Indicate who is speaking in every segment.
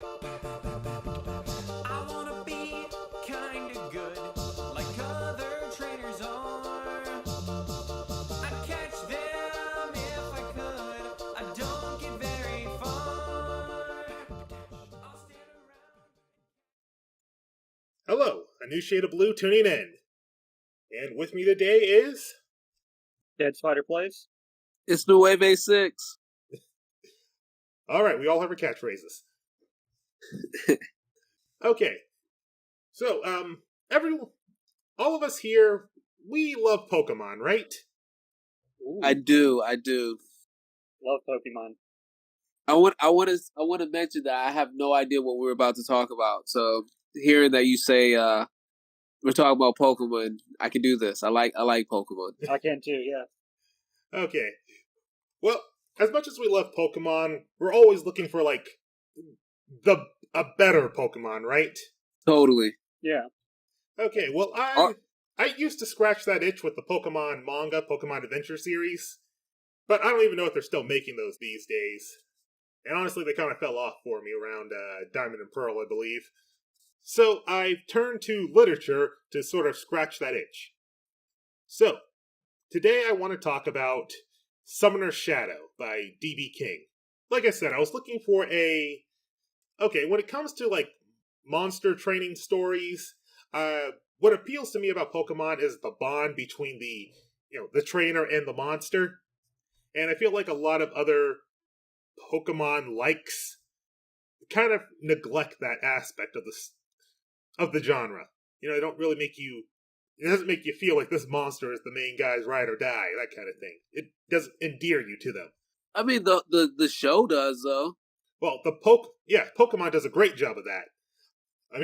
Speaker 1: I wanna be kinda good, like other trainers are. I'd catch them if I could. I don't get very far. I'll stand around.
Speaker 2: Hello, a new shade of blue tuning in. And with me today is...
Speaker 3: deadspyderplays.
Speaker 4: It's Nueve 6.
Speaker 2: Alright, we all have our catchphrases. Okay. So, all of us here, we love Pokemon, right?
Speaker 3: Ooh,
Speaker 4: I do.
Speaker 3: love Pokemon.
Speaker 4: I want to mention that I have no idea what we're about to talk about. So hearing that you say we're talking about Pokemon, I can do this. I like Pokemon.
Speaker 3: I can too, yeah.
Speaker 2: Okay. Well, as much as we love Pokemon, we're always looking for, like, a better Pokemon, right?
Speaker 4: Totally.
Speaker 3: Yeah.
Speaker 2: Okay, well, I used to scratch that itch with the Pokemon manga, Pokemon Adventure series, but I don't even know if they're still making those these days. And honestly, they kind of fell off for me around Diamond and Pearl, I believe. So I've turned to literature to sort of scratch that itch. So, today I want to talk about Summoner's Shadow by D.B. King. Like I said, I was looking for a... Okay, when it comes to, like, monster training stories, what appeals to me about Pokemon is the bond between the trainer and the monster. And I feel like a lot of other Pokemon likes kind of neglect that aspect of the genre. You know, it don't really it doesn't make you feel like this monster is the main guy's ride or die, that kind of thing. It doesn't endear you to them.
Speaker 4: I mean, the show does though.
Speaker 2: Well, Pokemon does a great job of that. I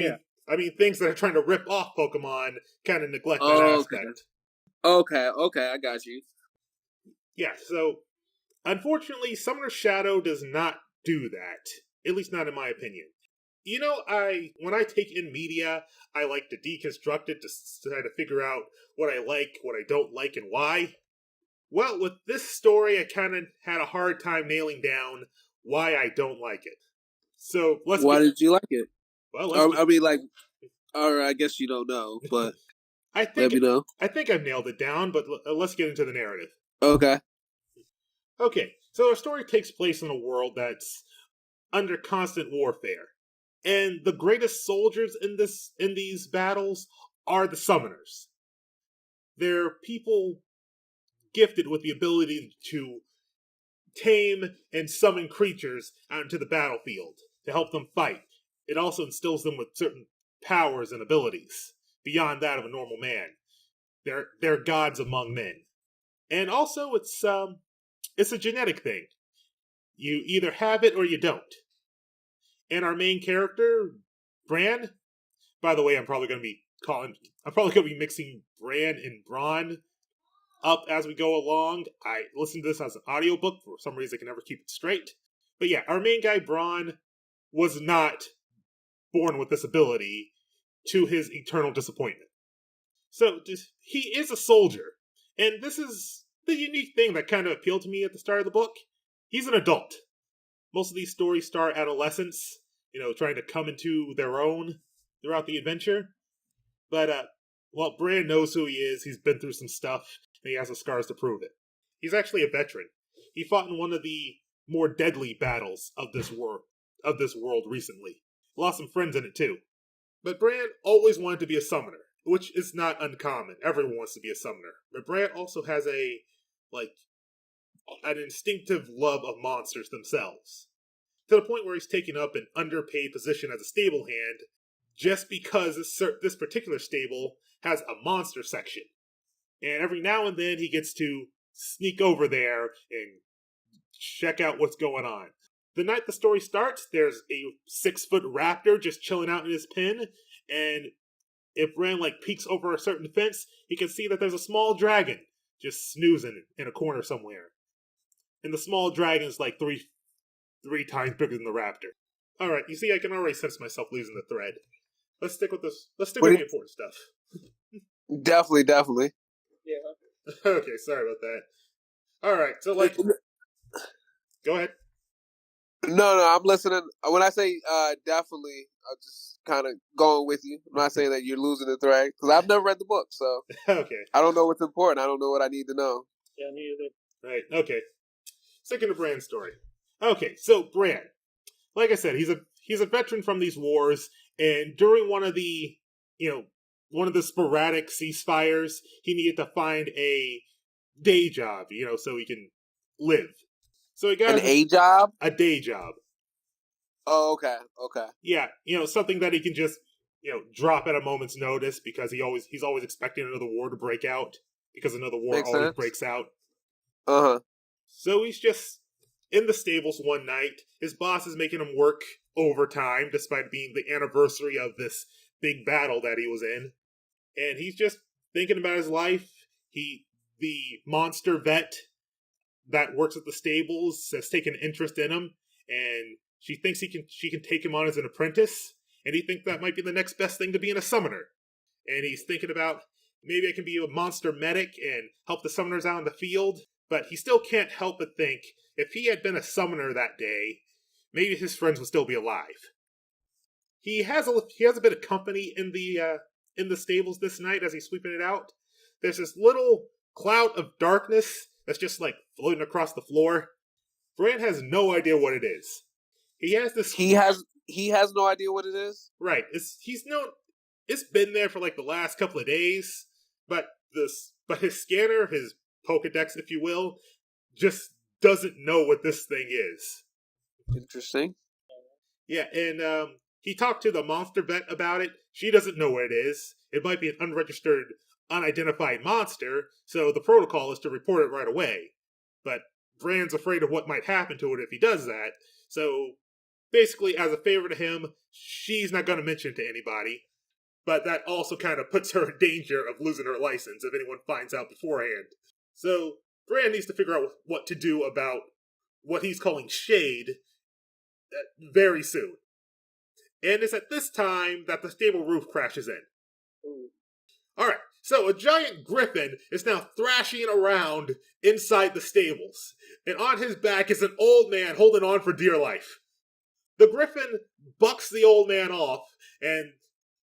Speaker 2: mean, things that are trying to rip off Pokemon kind of neglect that aspect.
Speaker 4: Okay, I got you.
Speaker 2: Yeah, so unfortunately, Summoner's Shadow does not do that. At least not in my opinion. You know, when I take in media, I like to deconstruct it to try to figure out what I like, what I don't like, and why. Well, with this story, I kind of had a hard time nailing down why I don't like it. So
Speaker 4: Why did you like it?
Speaker 2: Well,
Speaker 4: or I guess you don't know, but
Speaker 2: let
Speaker 4: me know.
Speaker 2: I think I've nailed it down, but let's get into the narrative.
Speaker 4: Okay.
Speaker 2: Okay, so our story takes place in a world that's under constant warfare. And the greatest soldiers in these battles are the summoners. They're people gifted with the ability to tame and summon creatures out into the battlefield to help them fight. It also instills them with certain powers and abilities beyond that of a normal man. They're gods among men. And also it's a genetic thing. You either have it or you don't. And our main character, Bran, by the way, I'm probably going to be mixing Bran and Braun up as we go along. I listened to this as an audiobook. For some reason, I can never keep it straight. But yeah, our main guy, Braun, was not born with this ability, to his eternal disappointment. So, he is a soldier. And this is the unique thing that kind of appealed to me at the start of the book. He's an adult. Most of these stories start adolescents, trying to come into their own throughout the adventure. But, Bran knows who he is. He's been through some stuff, and he has the scars to prove it. He's actually a veteran. He fought in one of the more deadly battles of this world recently. Lost some friends in it, too. But Bran always wanted to be a summoner, which is not uncommon. Everyone wants to be a summoner. But Bran also has an instinctive love of monsters themselves, to the point where he's taken up an underpaid position as a stable hand just because this particular stable has a monster section. And every now and then he gets to sneak over there and check out what's going on. The night the story starts, there's a 6-foot raptor just chilling out in his pen, and if Bran peeks over a certain fence, he can see that there's a small dragon just snoozing in a corner somewhere. And the small dragon is three times bigger than the raptor. Alright, you see, I can already sense myself losing the thread. Let's stick with this. Let's stick with the important stuff.
Speaker 4: Definitely.
Speaker 3: Yeah.
Speaker 2: Okay, sorry about that. Alright, so go ahead.
Speaker 4: No, I'm listening. When I say definitely, I'm just kind of going with you. I'm not saying that you're losing the thread because I've never read the book, so
Speaker 2: Okay.
Speaker 4: I don't know what's important. I don't know what I need to know.
Speaker 3: Yeah, me either.
Speaker 2: Right. Okay. Sticking to Bran's story. Okay, so Bran, like I said, he's a veteran from these wars, and during one of the sporadic ceasefires, he needed to find a day job, so he can live. So he got
Speaker 4: An A job?
Speaker 2: a day job.
Speaker 4: Oh, okay.
Speaker 2: Yeah, something that he can just drop at a moment's notice because he's always expecting another war to break out because another war
Speaker 4: Makes
Speaker 2: always
Speaker 4: sense.
Speaker 2: breaks out.
Speaker 4: Uh-huh.
Speaker 2: So he's just in the stables one night. His boss is making him work overtime despite being the anniversary of this big battle that he was in. And he's just thinking about his life. The monster vet that works at the stables has taken interest in him, and she thinks she can take him on as an apprentice, and he thinks that might be the next best thing to being a summoner. And he's thinking about maybe I can be a monster medic and help the summoners out in the field, but he still can't help but think if he had been a summoner that day, maybe his friends would still be alive. He has a bit of company in the stables this night as he's sweeping it out. There's this little cloud of darkness that's just like floating across the floor. Bran has no idea what it is. He has this.
Speaker 4: He has no idea what it is.
Speaker 2: Right. It's been there for like the last couple of days, but his scanner, his Pokedex, if you will, just doesn't know what this thing is.
Speaker 4: Interesting.
Speaker 2: Yeah, and he talked to the monster vet about it. She doesn't know what it is. It might be an unregistered, unidentified monster, so the protocol is to report it right away. But Bran's afraid of what might happen to it if he does that, so basically, as a favor to him, she's not going to mention it to anybody. But that also kind of puts her in danger of losing her license if anyone finds out beforehand. So Bran needs to figure out what to do about what he's calling shade very soon. And it's at this time that the stable roof crashes in.
Speaker 3: Ooh.
Speaker 2: Alright, so a giant griffin is now thrashing around inside the stables. And on his back is an old man holding on for dear life. The griffin bucks the old man off, and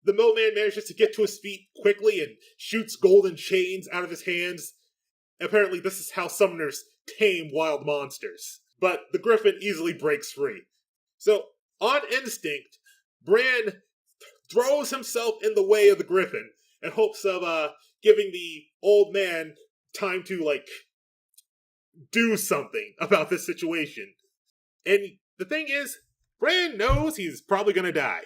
Speaker 2: the old man manages to get to his feet quickly and shoots golden chains out of his hands. Apparently, this is how summoners tame wild monsters. But the griffin easily breaks free. So, on instinct, Bran throws himself in the way of the griffin in hopes of giving the old man time to, do something about this situation. And the thing is, Bran knows he's probably going to die.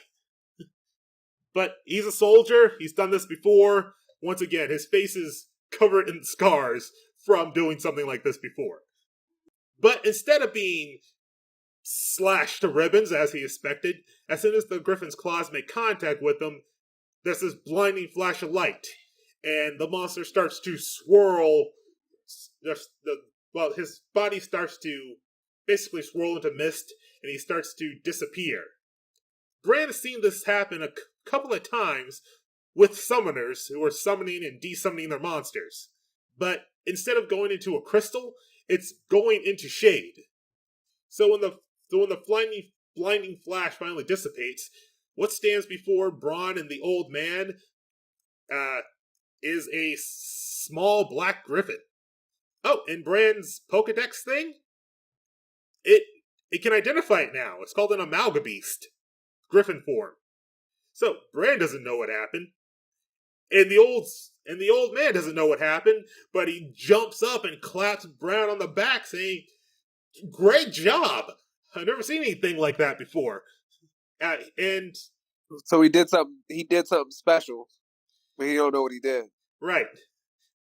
Speaker 2: But he's a soldier, he's done this before. Once again, his face is covered in scars from doing something like this before. But instead of being slashed to ribbons as he expected, as soon as the griffin's claws make contact with him, there's this blinding flash of light, and the monster starts to swirl. His body starts to basically swirl into mist, and he starts to disappear. Bran has seen this happen a couple of times with summoners who are summoning and desummoning their monsters. But instead of going into a crystal, it's going into shade. So when the blinding flash finally dissipates, what stands before Bronn and the old man is a small black griffin. Oh, and Bran's Pokedex thing? It can identify it now. It's called an Amalgabeast. Griffin form. So Bran doesn't know what happened. And the old man doesn't know what happened, but he jumps up and claps Bran on the back saying, "Great job! I've never seen anything like that before." And
Speaker 4: so he did something special, but he don't know what he did.
Speaker 2: Right.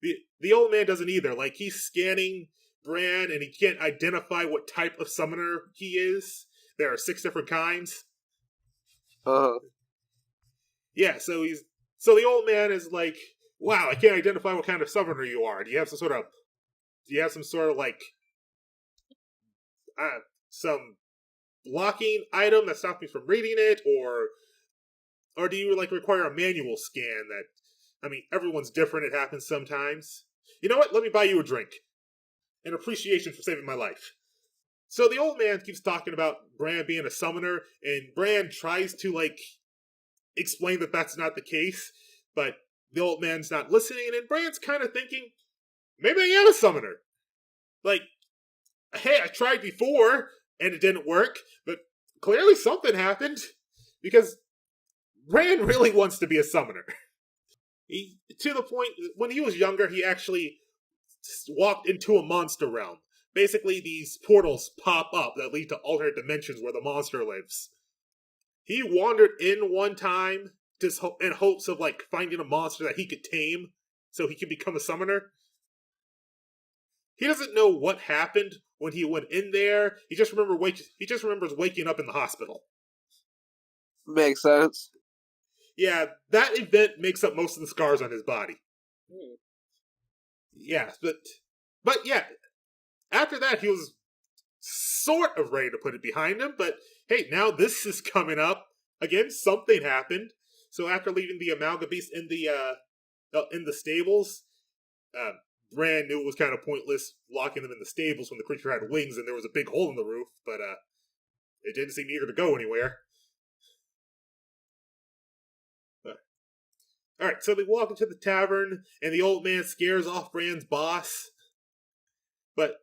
Speaker 2: The old man doesn't either. Like, he's scanning Bran and he can't identify what type of summoner he is. There are 6 different kinds. Yeah, so the old man is like, "Wow, I can't identify what kind of summoner you are. Do you have some sort of some blocking item that stops me from reading it, or do you require a manual scan that, everyone's different, it happens sometimes. You know what? Let me buy you a drink. In appreciation for saving my life." So the old man keeps talking about Bran being a summoner, and Bran tries to, explain that that's not the case, but the old man's not listening, and Bran's kind of thinking, maybe I am a summoner. Like, hey, I tried before, and it didn't work, but clearly something happened, because Bran really wants to be a summoner. To the point, when he was younger, he actually walked into a monster realm. Basically, these portals pop up that lead to alternate dimensions where the monster lives. He wandered in one time just in hopes of finding a monster that he could tame so he could become a summoner. He doesn't know what happened when he went in there. He just remembers waking up in the hospital.
Speaker 4: Makes sense.
Speaker 2: Yeah, that event makes up most of the scars on his body.
Speaker 3: Hmm.
Speaker 2: Yeah, but yeah, after that he was sort of ready to put it behind him, but hey, now this is coming up. Again, something happened. So after leaving the Amalgam Beast in the stables, Bran knew it was kind of pointless locking them in the stables when the creature had wings and there was a big hole in the roof, but it didn't seem eager to go anywhere. Alright, so they walk into the tavern, and the old man scares off Bran's boss. But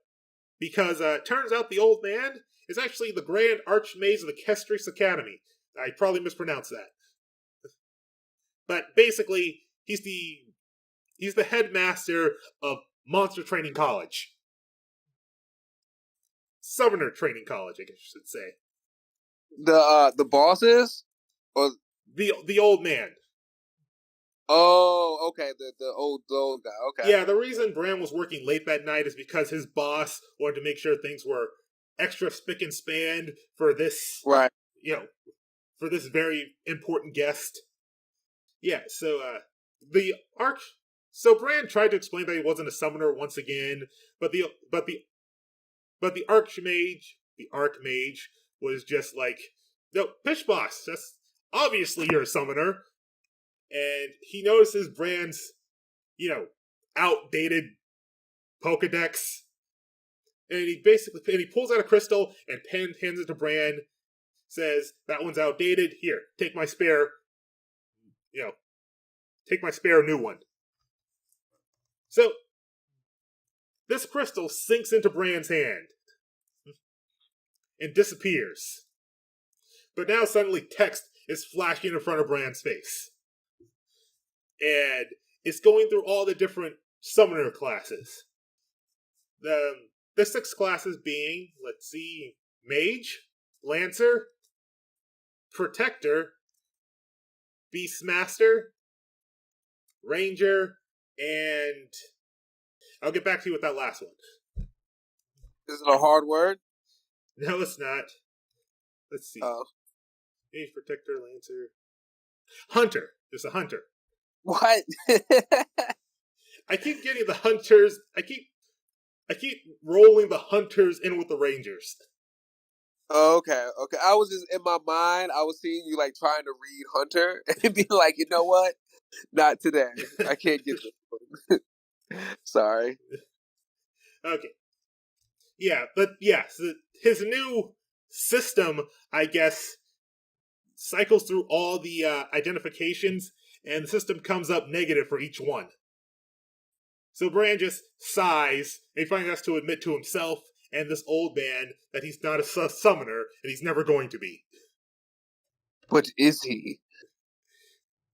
Speaker 2: because it turns out the old man is actually the Grand Archmage of the Kestrys Academy. I probably mispronounced that. But basically, he's the headmaster of Monster Training College. Summoner Training College, I guess you should say.
Speaker 4: The bosses, or
Speaker 2: The old man.
Speaker 4: oh, okay, the old guy. Okay,
Speaker 2: Yeah, the reason Bran was working late that night is because his boss wanted to make sure things were extra spick and span for this,
Speaker 4: right.
Speaker 2: for this very important guest. Yeah, so Bran tried to explain that he wasn't a summoner once again, but the Archmage was just like, no, Pitch Boss, that's obviously you're a summoner. And he notices Bran's, outdated Pokedex. And he pulls out a crystal and hands it to Bran, says, that one's outdated, here, take my spare new one. So, this crystal sinks into Bran's hand and disappears. But now suddenly text is flashing in front of Bran's face. And it's going through all the different summoner classes. The 6 classes being, let's see, Mage, Lancer, Protector, Beastmaster, Ranger, and I'll get back to you with that last one.
Speaker 4: Is it a hard word?
Speaker 2: No, it's not. Let's see.
Speaker 4: Oh,
Speaker 2: Mage, Protector, Lancer, Hunter. There's a Hunter.
Speaker 4: what?
Speaker 2: I keep getting the Hunters. I keep rolling the Hunters in with the Rangers.
Speaker 4: Okay. I was just in my mind. I was seeing you trying to read Hunter and be like, you know what? Not today. I can't get this. Sorry.
Speaker 2: Okay. Yeah, but so his new system, I guess, cycles through all the identifications, and the system comes up negative for each one. So Bran just sighs, and he finally has to admit to himself and this old man that he's not a summoner, and he's never going to be.
Speaker 4: But is he?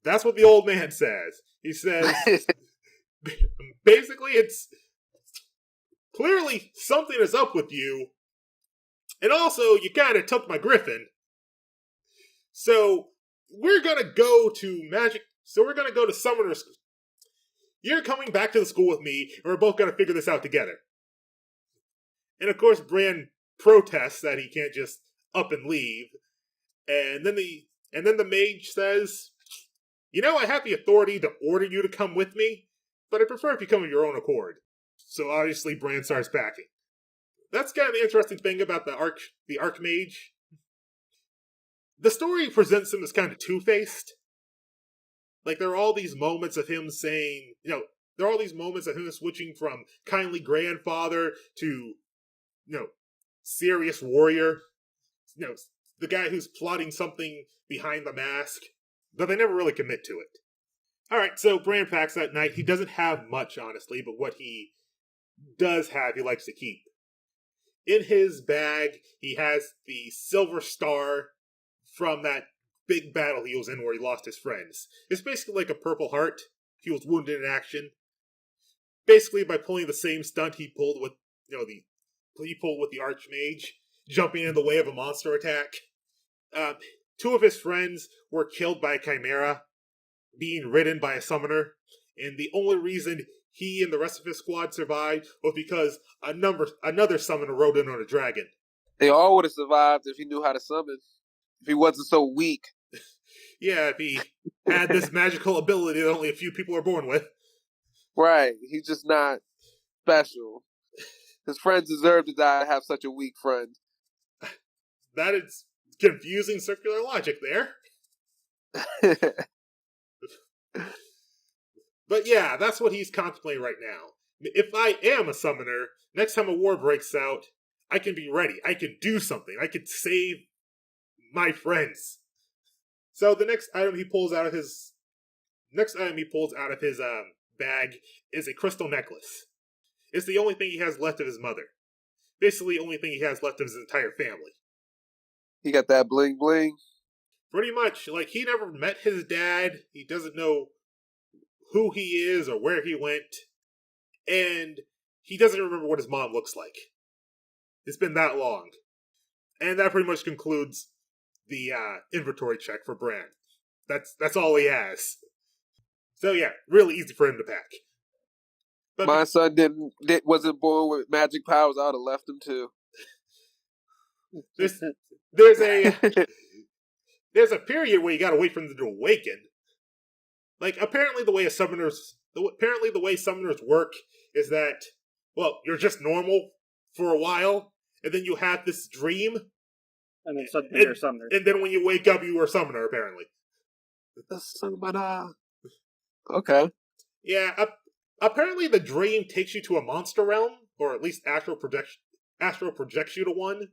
Speaker 2: That's what the old man says. He says, basically, it's clearly something is up with you, and also you kind of took my griffin. So we're gonna go to Summoner School. You're coming back to the school with me, and we're both gonna figure this out together. And of course, Bran protests that he can't just up and leave. And then the mage says, I have the authority to order you to come with me, but I prefer if you come of your own accord. So obviously Bran starts packing. That's kind of the interesting thing about the Archmage. The story presents him as kind of two-faced. There are all these moments of him saying, there are all these moments of him switching from kindly grandfather to, serious warrior. You know, the guy who's plotting something behind the mask, but they never really commit to it. Alright, so Bran packs that night. He doesn't have much, honestly, but what he does have, he likes to keep. In his bag, he has the silver star from that big battle he was in where he lost his friends. It's basically like a Purple Heart. He was wounded in action. Basically, by pulling the same stunt he pulled with, he pulled with the Archmage, jumping in the way of a monster attack. Two of his friends were killed by a Chimera, being ridden by a summoner, and the only reason he and the rest of his squad survived was because another summoner rode in on a dragon.
Speaker 4: They all would have survived if he knew how to summon. If he wasn't so weak.
Speaker 2: Yeah, if he had this magical ability that only a few people are born with.
Speaker 4: Right. He's just not special. His friends deserve to die to have such a weak friend.
Speaker 2: That is confusing circular logic there. But yeah, that's what he's contemplating right now. If I am a summoner, next time a war breaks out, I can be ready. I can do something. I can save my friends. So the next item he pulls out of his bag is a crystal necklace. It's the only thing he has left of his mother. Basically, the only thing he has left of his entire family.
Speaker 4: He got that bling bling.
Speaker 2: Pretty much, like, he never met his dad. He doesn't know who he is or where he went. And he doesn't remember what his mom looks like. It's been that long. And that pretty much concludes the inventory check for Bran. That's all he has. So yeah, really easy for him to pack. But
Speaker 4: My son wasn't born with magic powers. I would have left him too.
Speaker 2: there's a period where you gotta wait for them to awaken. Like, apparently the way summoners work is that, well, you're just normal for a while, and then you have this dream,
Speaker 3: And then suddenly you're a summoner.
Speaker 2: and then when you wake up, you were a summoner, apparently.
Speaker 4: Okay.
Speaker 2: Yeah, apparently the dream takes you to a monster realm, or at least astral projects you to one,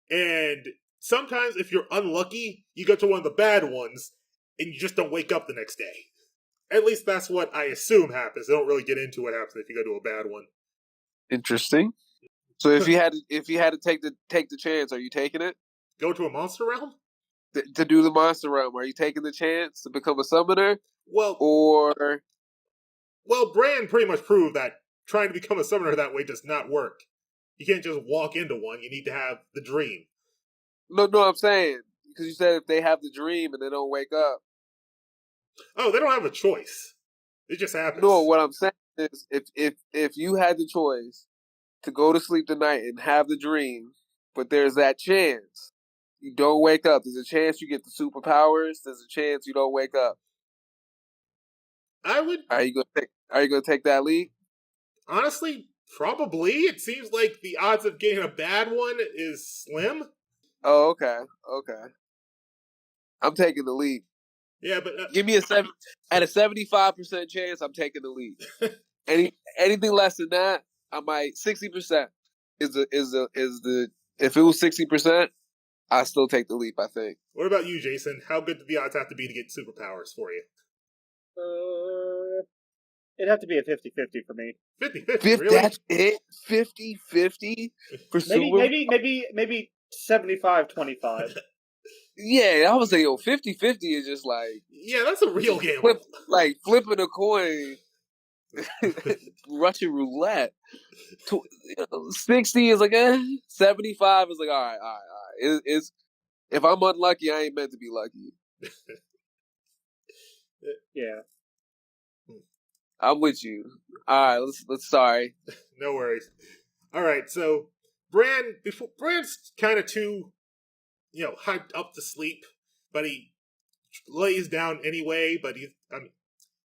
Speaker 2: and sometimes if you're unlucky, you go to one of the bad ones, and you just don't wake up the next day. At least that's what I assume happens. They don't really get into what happens if you go to a bad one.
Speaker 4: Interesting. So if you had to take the chance, are you taking it?
Speaker 2: Go to a monster realm?
Speaker 4: To do the monster realm, are you taking the chance to become a summoner?
Speaker 2: Well,
Speaker 4: Or
Speaker 2: Bran pretty much proved that trying to become a summoner that way does not work. You can't just walk into one. You need to have the dream.
Speaker 4: no, I'm saying because you said if they have the dream and they don't wake up.
Speaker 2: Oh, they don't have a choice. It just happens.
Speaker 4: No, what I'm saying is if you had the choice to go to sleep tonight and have the dream, but there's that chance you don't wake up. There's a chance you get the superpowers. There's a chance you don't wake up.
Speaker 2: I would
Speaker 4: Are you gonna take that leap?
Speaker 2: honestly probably. It seems like the odds of getting a bad one is slim.
Speaker 4: Oh, okay. I'm taking the leap.
Speaker 2: Yeah, but
Speaker 4: Give me a 75% chance. I'm taking the lead. Anything less than that, I might 60% is the if it was 60%, I still take the leap. I think.
Speaker 2: what about you, Jason? How good do the odds have to be to get superpowers for you?
Speaker 3: It'd have to be a 50-50 for me.
Speaker 2: 50-50, really?
Speaker 4: That's it. 50-50 for
Speaker 3: Maybe 75-25.
Speaker 4: Yeah, I was saying, 50-50 is just like
Speaker 2: Yeah, that's a real gamble.
Speaker 4: flipping a coin, Russian roulette. 60 is like 75 is like all right. It's if I'm unlucky, I ain't meant to be lucky.
Speaker 3: Yeah.
Speaker 4: I'm with you. All right, let's. Sorry.
Speaker 2: No worries. All right, so Bran's kind of too, hyped up to sleep, but he lays down anyway. But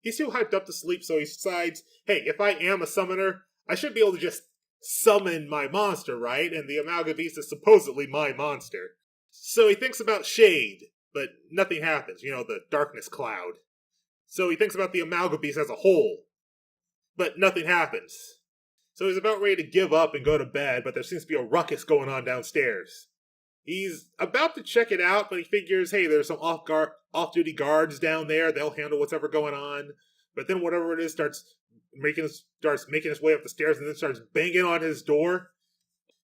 Speaker 2: he's too hyped up to sleep, so he decides, hey, if I am a summoner, I should be able to just summon my monster, right? And the Amalgam Beast is supposedly my monster. So he thinks about Shade, but nothing happens. The darkness cloud. So he thinks about the Amalgam Beast as a whole, but nothing happens. So he's about ready to give up and go to bed, but there seems to be a ruckus going on downstairs. He's about to check it out, but he figures, hey, there's some off-duty guards down there. They'll handle whatever's going on. But then whatever it is starts making his way up the stairs and then starts banging on his door.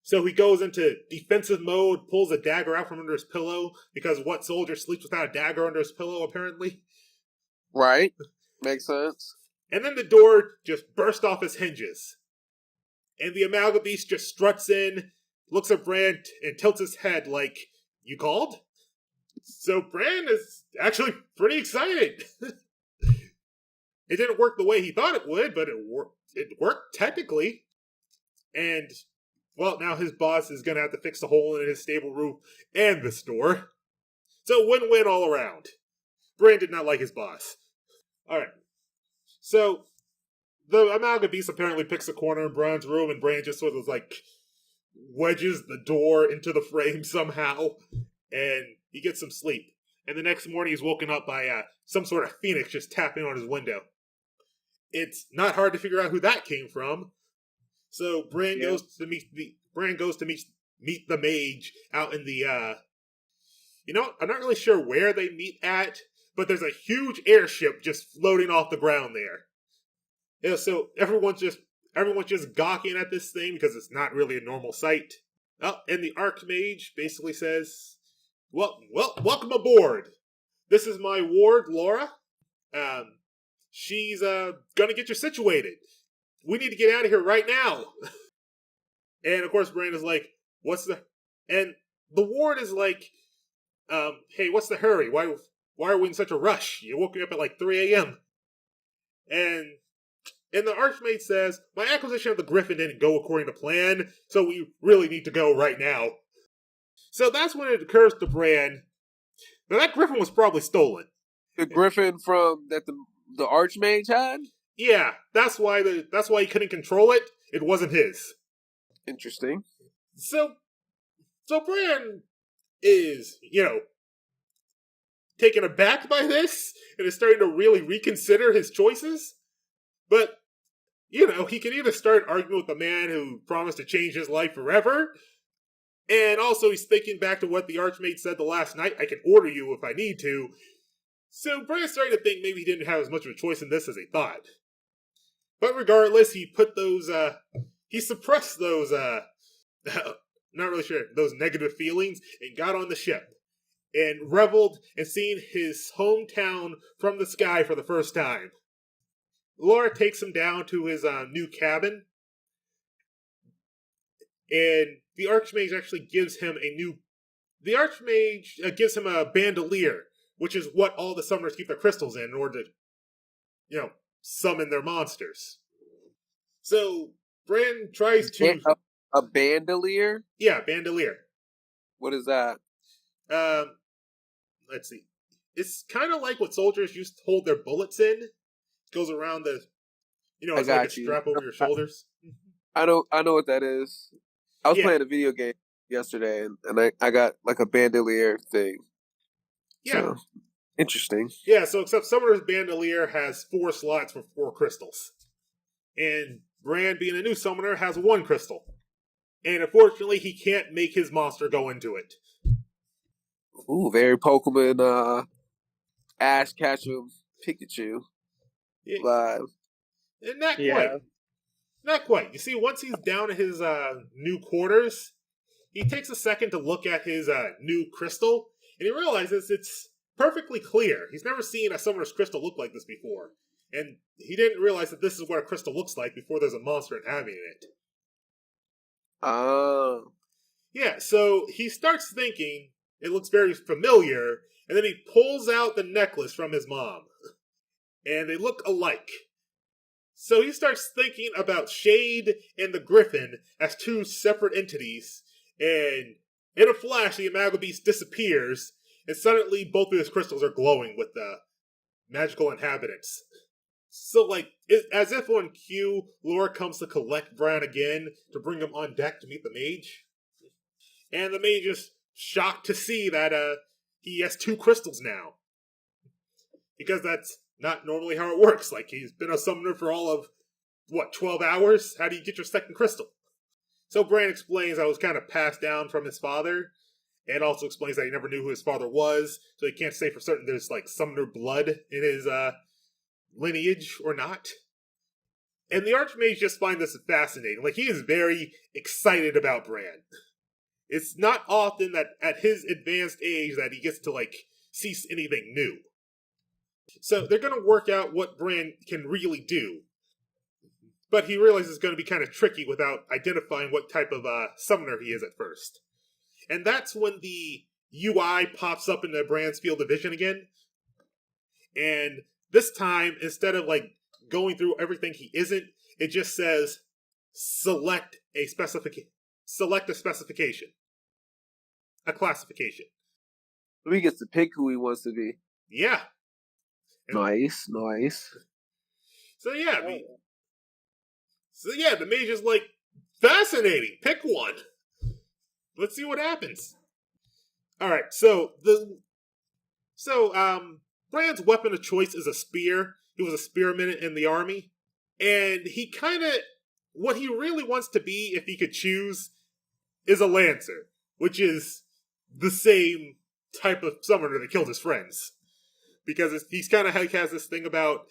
Speaker 2: So he goes into defensive mode, pulls a dagger out from under his pillow, because what soldier sleeps without a dagger under his pillow, apparently?
Speaker 4: Right. Makes sense.
Speaker 2: And then the door just burst off its hinges. And the Amalgam Beast just struts in, looks at Bran, and tilts his head like, you called? So Bran is actually pretty excited. It didn't work the way he thought it would, but it worked technically. And, well, now his boss is going to have to fix the hole in his stable roof and the store. So win-win all around. Bran did not like his boss. Alright. So, the Amalgam Beast apparently picks a corner in Bran's room, and Bran just sort of like wedges the door into the frame somehow, and he gets some sleep. And the next morning he's woken up by some sort of phoenix just tapping on his window. It's not hard to figure out who that came from. So Bran goes to meet the mage out in the I'm not really sure where they meet at, but there's a huge airship just floating off the ground there. Yeah, so everyone's just gawking at this thing because it's not really a normal sight. Oh, and the Archmage basically says, Well, welcome aboard. This is my ward, Laura. She's gonna get you situated. We need to get out of here right now. And of course, Bran is like, and the ward is like, hey, what's the hurry? Why are we in such a rush? You woke me up at like 3 a.m. And the Archmage says, my acquisition of the Griffin didn't go according to plan, so we really need to go right now. So that's when it occurs to Bran that Griffin was probably stolen.
Speaker 4: The Griffin from that the Archmage had?
Speaker 2: Yeah, that's why he couldn't control it. It wasn't his.
Speaker 4: Interesting.
Speaker 2: So Bran is, taken aback by this and is starting to really reconsider his choices. But, he can either start arguing with the man who promised to change his life forever, and also he's thinking back to what the Archmage said the last night, I can order you if I need to. So Bran's starting to think maybe he didn't have as much of a choice in this as he thought. But regardless, he suppressed those, not really sure, those negative feelings, and got on the ship, and reveled in seeing his hometown from the sky for the first time. Laura takes him down to his new cabin, and the Archmage actually gives him a bandolier, which is what all the summoners keep their crystals in order to, summon their monsters. So, Bran tries to...
Speaker 4: A bandolier?
Speaker 2: Yeah, bandolier.
Speaker 4: What is that?
Speaker 2: Let's see. It's kind of like what soldiers used to hold their bullets in. It goes around the... it's like a strap over your shoulders.
Speaker 4: I know what that is. I was playing a video game yesterday, and I got like a bandolier thing.
Speaker 2: Yeah.
Speaker 4: So, interesting.
Speaker 2: Yeah, so except Summoner's Bandolier has 4 slots for 4 crystals. And Bran, being a new summoner, has 1 crystal. And unfortunately, he can't make his monster go into it.
Speaker 4: Ooh, very Pokemon, Ash Ketchum, Pikachu.
Speaker 2: Yeah.
Speaker 4: Live.
Speaker 2: And not quite. Not quite. You see, once he's down in his new quarters, he takes a second to look at his new crystal, and he realizes it's perfectly clear. He's never seen a summoner's crystal look like this before. And he didn't realize that this is what a crystal looks like before there's a monster inhabiting it.
Speaker 4: Oh.
Speaker 2: Yeah, so he starts thinking it looks very familiar, and then he pulls out the necklace from his mom. And they look alike. So he starts thinking about Shade and the Griffin as 2 separate entities, and in a flash, the Amalgam Beast disappears, and suddenly both of his crystals are glowing with the magical inhabitants. So, as if on cue, Laura comes to collect Bran again to bring him on deck to meet the mage. And the mage is shocked to see that he has 2 crystals now. Because that's not normally how it works. He's been a summoner for all of what, 12 hours? How do you get your second crystal? So Bran explains that it was kind of passed down from his father, and also explains that he never knew who his father was, so he can't say for certain there's like summoner blood in his lineage or not. And the Archmage just finds this fascinating. Like, he is very excited about Bran. It's not often that at his advanced age that he gets to, like, see anything new. So they're going to work out what Bran can really do. But he realizes it's going to be kind of tricky without identifying what type of summoner he is at first. And that's when the UI pops up in the Bran's field of vision again. And this time, instead of, like, going through everything he isn't, it just says select a specification. Select a specification. A classification.
Speaker 4: He gets to pick who he wants to be.
Speaker 2: Yeah.
Speaker 4: Nice.
Speaker 2: So yeah, the mage is like, fascinating. Pick one. Let's see what happens. Alright, Bran's weapon of choice is a spear. He was a spearman in the army. And he what he really wants to be, if he could choose, is a lancer. Which is the same type of summoner that killed his friends. Because he's kind of has this thing about,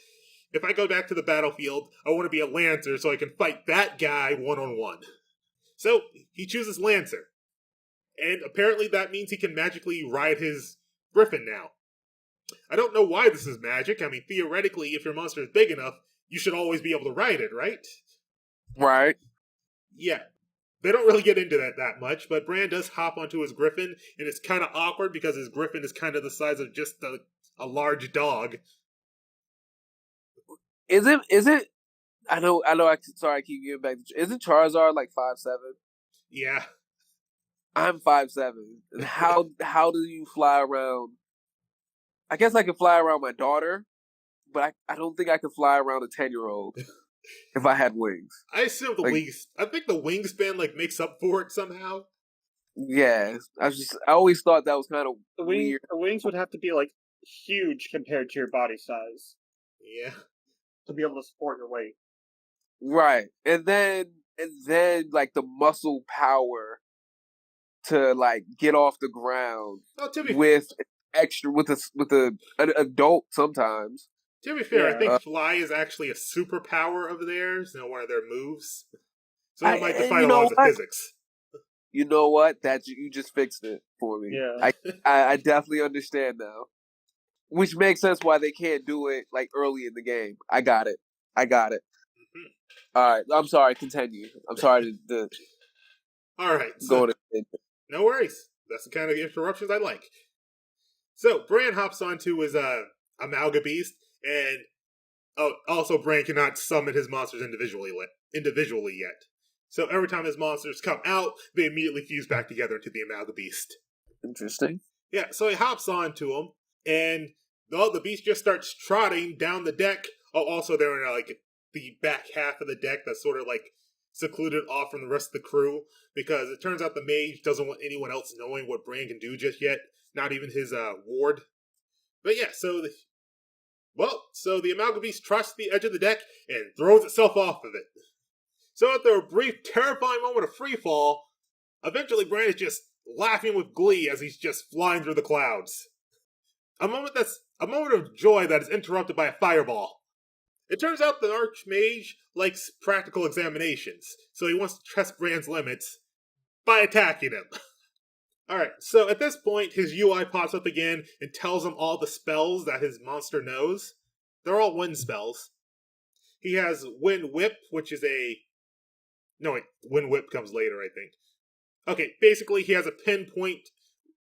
Speaker 2: if I go back to the battlefield, I want to be a lancer so I can fight that guy one-on-one. So, he chooses lancer. And apparently that means he can magically ride his griffin now. I don't know why this is magic. I mean, theoretically, if your monster is big enough, you should always be able to ride it, right?
Speaker 4: Right.
Speaker 2: Yeah. They don't really get into that much, but Bran does hop onto his griffin, and it's kind of awkward because his griffin is kind of the size of just a large dog.
Speaker 4: Is it? I know. Sorry, I keep getting back. Isn't Charizard like 5'7"?
Speaker 2: Yeah.
Speaker 4: I'm 5'7". How do you fly around? I guess I can fly around my daughter, but I don't think I could fly around a 10-year-old if I had wings.
Speaker 2: I assume I think the wingspan like makes up for it somehow.
Speaker 4: Yeah, I always thought that was kind of weird.
Speaker 3: The wings would have to be like huge compared to your body size.
Speaker 2: Yeah.
Speaker 3: To be able to support your weight.
Speaker 4: Right. And then like the muscle power to like get off the ground with an adult sometimes.
Speaker 2: To be fair,
Speaker 3: Yeah.
Speaker 2: I think fly is actually a superpower of theirs, one of their moves. So it might defy laws of physics.
Speaker 4: You know what? You just fixed it for me.
Speaker 3: Yeah.
Speaker 4: I definitely understand now. Which makes sense why they can't do it like early in the game. I got it. Mm-hmm. All right. I'm sorry. Continue. I'm sorry to
Speaker 2: all right.
Speaker 4: Go to.
Speaker 2: No worries. That's the kind of interruptions I like. So Bran hops onto his Amalga Beast, and also Bran cannot summon his monsters individually yet. So every time his monsters come out, they immediately fuse back together into the Amalga Beast.
Speaker 4: Interesting.
Speaker 2: Yeah, so he hops onto him, and the beast just starts trotting down the deck. Oh, also they're in like the back half of the deck that's sort of like secluded off from the rest of the crew, because it turns out the mage doesn't want anyone else knowing what Bran can do just yet, not even his ward. But yeah, so the Amalgam Beast trots to the edge of the deck and throws itself off of it. So after a brief, terrifying moment of freefall, eventually Bran is just laughing with glee as he's just flying through the clouds. A moment of joy that is interrupted by a fireball. It turns out the Archmage likes practical examinations, so he wants to test Bran's limits by attacking him. Alright, so at this point, his UI pops up again and tells him all the spells that his monster knows. They're all wind spells. He has Wind Whip, which is Wind Whip comes later, I think. Okay, basically he has a pinpoint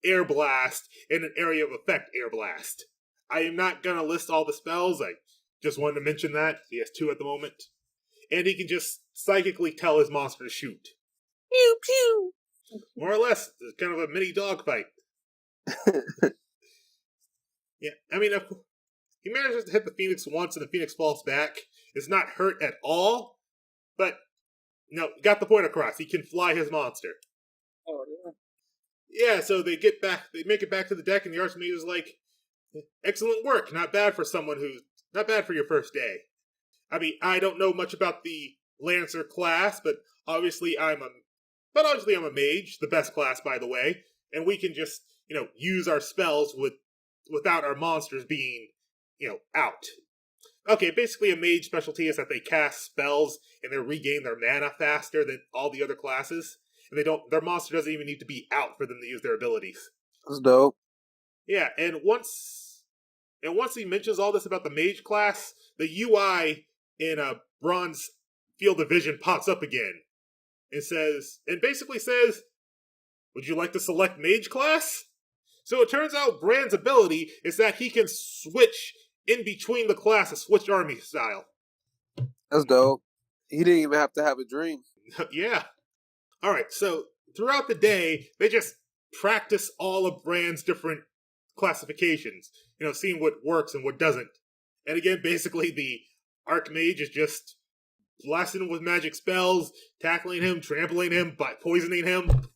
Speaker 2: air blast and an area of effect air blast. I am not going to list all the spells, I just wanted to mention that. He has 2 at the moment. And he can just psychically tell his monster to shoot.
Speaker 4: Pew pew!
Speaker 2: More or less, it's kind of a mini dogfight. Yeah, I mean, he manages to hit the Phoenix once and the Phoenix falls back. It's not hurt at all, but, got the point across. He can fly his monster.
Speaker 3: Oh, yeah.
Speaker 2: Yeah, so they make it back to the deck, and the Archmage is like, excellent work, not bad for your first day. I mean, I don't know much about the Lancer class, but obviously I'm a mage, the best class, by the way, and we can just, use our spells without our monsters being, out. Okay, basically a mage specialty is that they cast spells and they regain their mana faster than all the other classes, and their monster doesn't even need to be out for them to use their abilities.
Speaker 4: That's dope.
Speaker 2: Yeah, and once he mentions all this about the mage class, the UI in a bronze field of vision pops up again and basically says, "Would you like to select mage class?" So it turns out Brand's ability is that he can switch in between the classes, switch army style.
Speaker 4: That's dope. He didn't even have to have a dream.
Speaker 2: Yeah. Alright, so throughout the day, they just practice all of Brand's different classifications, seeing what works and what doesn't. And again, basically the Archmage is just blasting him with magic spells, tackling him, trampling him, poisoning him,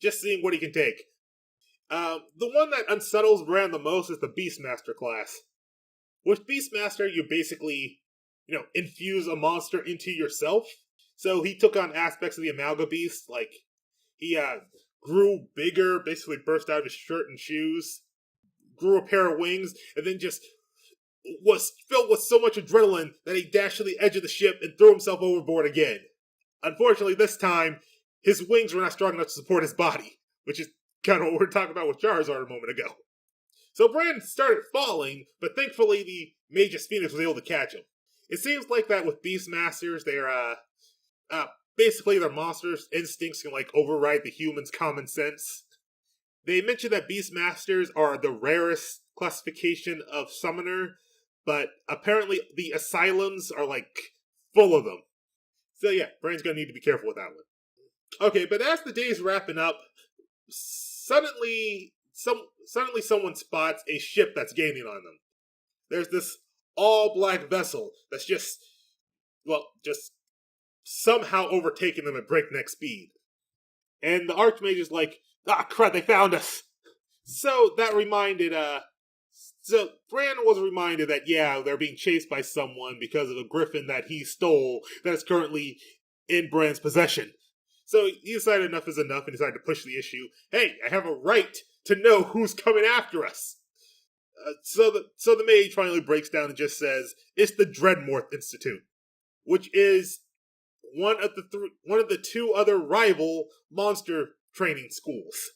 Speaker 2: just seeing what he can take. The one that unsettles Brand the most is the Beastmaster class. With Beastmaster, you basically, infuse a monster into yourself. So he took on aspects of the Amalga Beast, like he grew bigger, basically burst out of his shirt and shoes, grew a pair of wings, and then just was filled with so much adrenaline that he dashed to the edge of the ship and threw himself overboard again. Unfortunately, this time, his wings were not strong enough to support his body, which is kind of what we were talking about with Charizard a moment ago. So Brand started falling, but thankfully the Magus Phoenix was able to catch him. It seems like that with Beastmasters, they're, basically their monsters' instincts can, override the human's common sense. They mentioned that Beastmasters are the rarest classification of summoner, but apparently the asylums are, full of them. So yeah, Brand's gonna need to be careful with that one. Okay, but as the day's wrapping up, suddenly someone spots a ship that's gaining on them. There's this all-black vessel that's just somehow overtaking them at breakneck speed. And the Archmage is like, "Ah, crud, they found us!" So that reminded, So Brand was reminded that, yeah, they're being chased by someone because of a griffin that he stole that is currently in Brand's possession. So he decided enough is enough and decided to push the issue. Hey, I have a right to know who's coming after us. So the mage finally breaks down and just says, it's the Dreadmorth Institute, which is one of the two other rival monster training schools.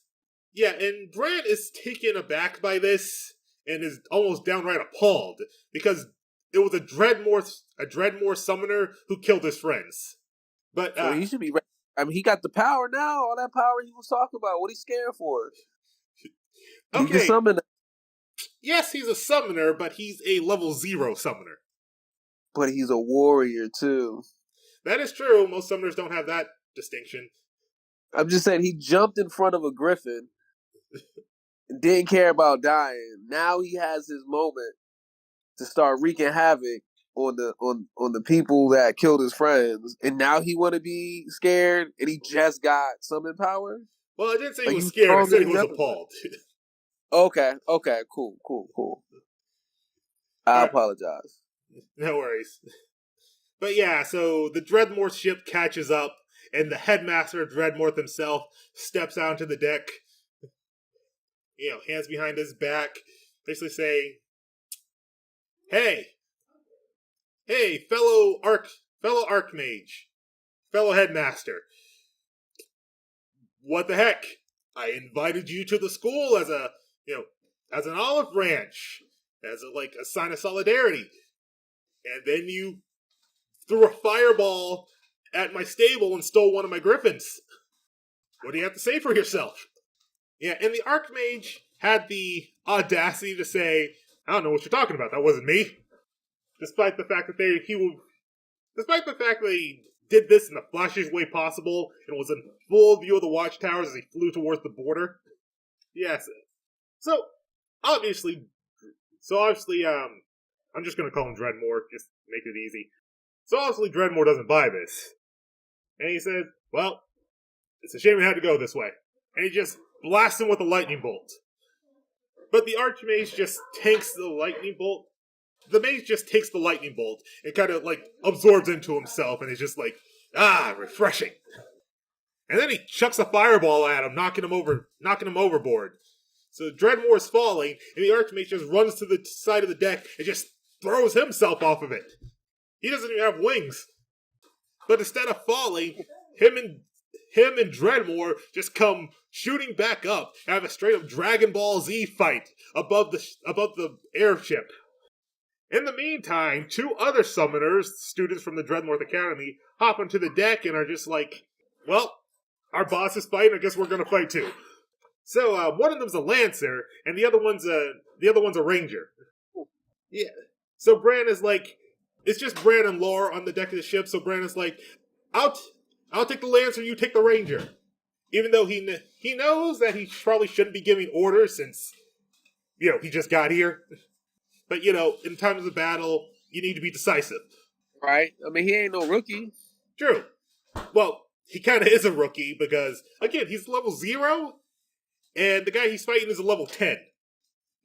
Speaker 2: Yeah, and Brand is taken aback by this and is almost downright appalled because it was a Dreadmore summoner who killed his friends. But
Speaker 4: So he should be ready. I mean, he got the power now. All that power he was talking about. What he scared for?
Speaker 2: Okay.
Speaker 4: He can summon.
Speaker 2: Yes, he's a summoner, but he's a level 0 summoner.
Speaker 4: But he's a warrior too.
Speaker 2: That is true. Most summoners don't have that distinction.
Speaker 4: I'm just saying he jumped in front of a griffin. Didn't care about dying. Now he has his moment to start wreaking havoc on the people that killed his friends, and now he want to be scared, and he just got summon power.
Speaker 2: Well, I didn't say he was scared. I said he was appalled.
Speaker 4: Okay, cool. I apologize.
Speaker 2: No worries. But yeah, so the Dreadmorth ship catches up, and the headmaster of Dreadmorth himself steps out onto the deck. Hands behind his back, basically saying, Hey, fellow Archmage, fellow headmaster. What the heck? I invited you to the school as as an olive branch, as a sign of solidarity. And then you threw a fireball at my stable and stole one of my griffins. What do you have to say for yourself? Yeah, and the Archmage had the audacity to say, I don't know what you're talking about, that wasn't me. Despite the fact that he did this in the flashiest way possible and was in full view of the watchtowers as he flew towards the border. Yes. So obviously, I'm just gonna call him Dreadmore, just to make it easy. So obviously Dreadmore doesn't buy this. And he said, well, it's a shame it had to go this way. And he just blasts him with a lightning bolt. But the Archmage just tanks the lightning bolt the mage just takes the lightning bolt and kind of like absorbs into himself, and is just like, refreshing. And then he chucks a fireball at him, knocking him overboard. So Dreadmore's falling, and the Archmage just runs to the side of the deck and just throws himself off of it. He doesn't even have wings. But instead of falling, him and Dreadmore just come shooting back up and have a straight up Dragon Ball Z fight above the airship. In the meantime, 2 other summoners, students from the Dreadmore Academy, hop onto the deck and are just like, well, our boss is fighting, I guess we're gonna fight too. So one of them's a Lancer, and the other one's a Ranger. Yeah. So Bran is like, it's just Bran and Laura on the deck of the ship. So Bran is like, I'll take the Lancer, you take the Ranger. Even though he knows that he probably shouldn't be giving orders since, he just got here. But, in times of battle, you need to be decisive.
Speaker 4: Right? I mean, he ain't no rookie.
Speaker 2: True. Well, he kind of is a rookie because, again, he's level 0, and the guy he's fighting is a level 10.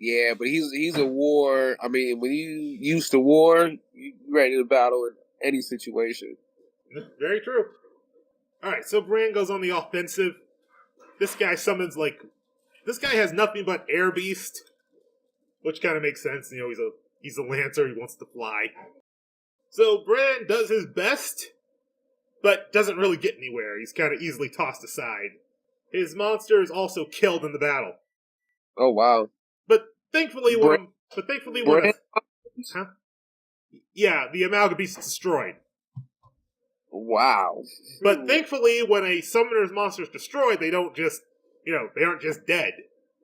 Speaker 4: Yeah, but he's a war. I mean, when you used to war, you ready to battle in any situation.
Speaker 2: Very true. Alright, so Bran goes on the offensive. This guy has nothing but Air Beast, which kind of makes sense. He's a Lancer, he wants to fly. So Bran does his best, but doesn't really get anywhere. He's kind of easily tossed aside. His monster is also killed in the battle.
Speaker 4: Oh, wow.
Speaker 2: But thankfully, yeah, the Amalgam Beast is destroyed.
Speaker 4: Wow.
Speaker 2: But thankfully, when a summoner's monster is destroyed, they don't just, they aren't just dead.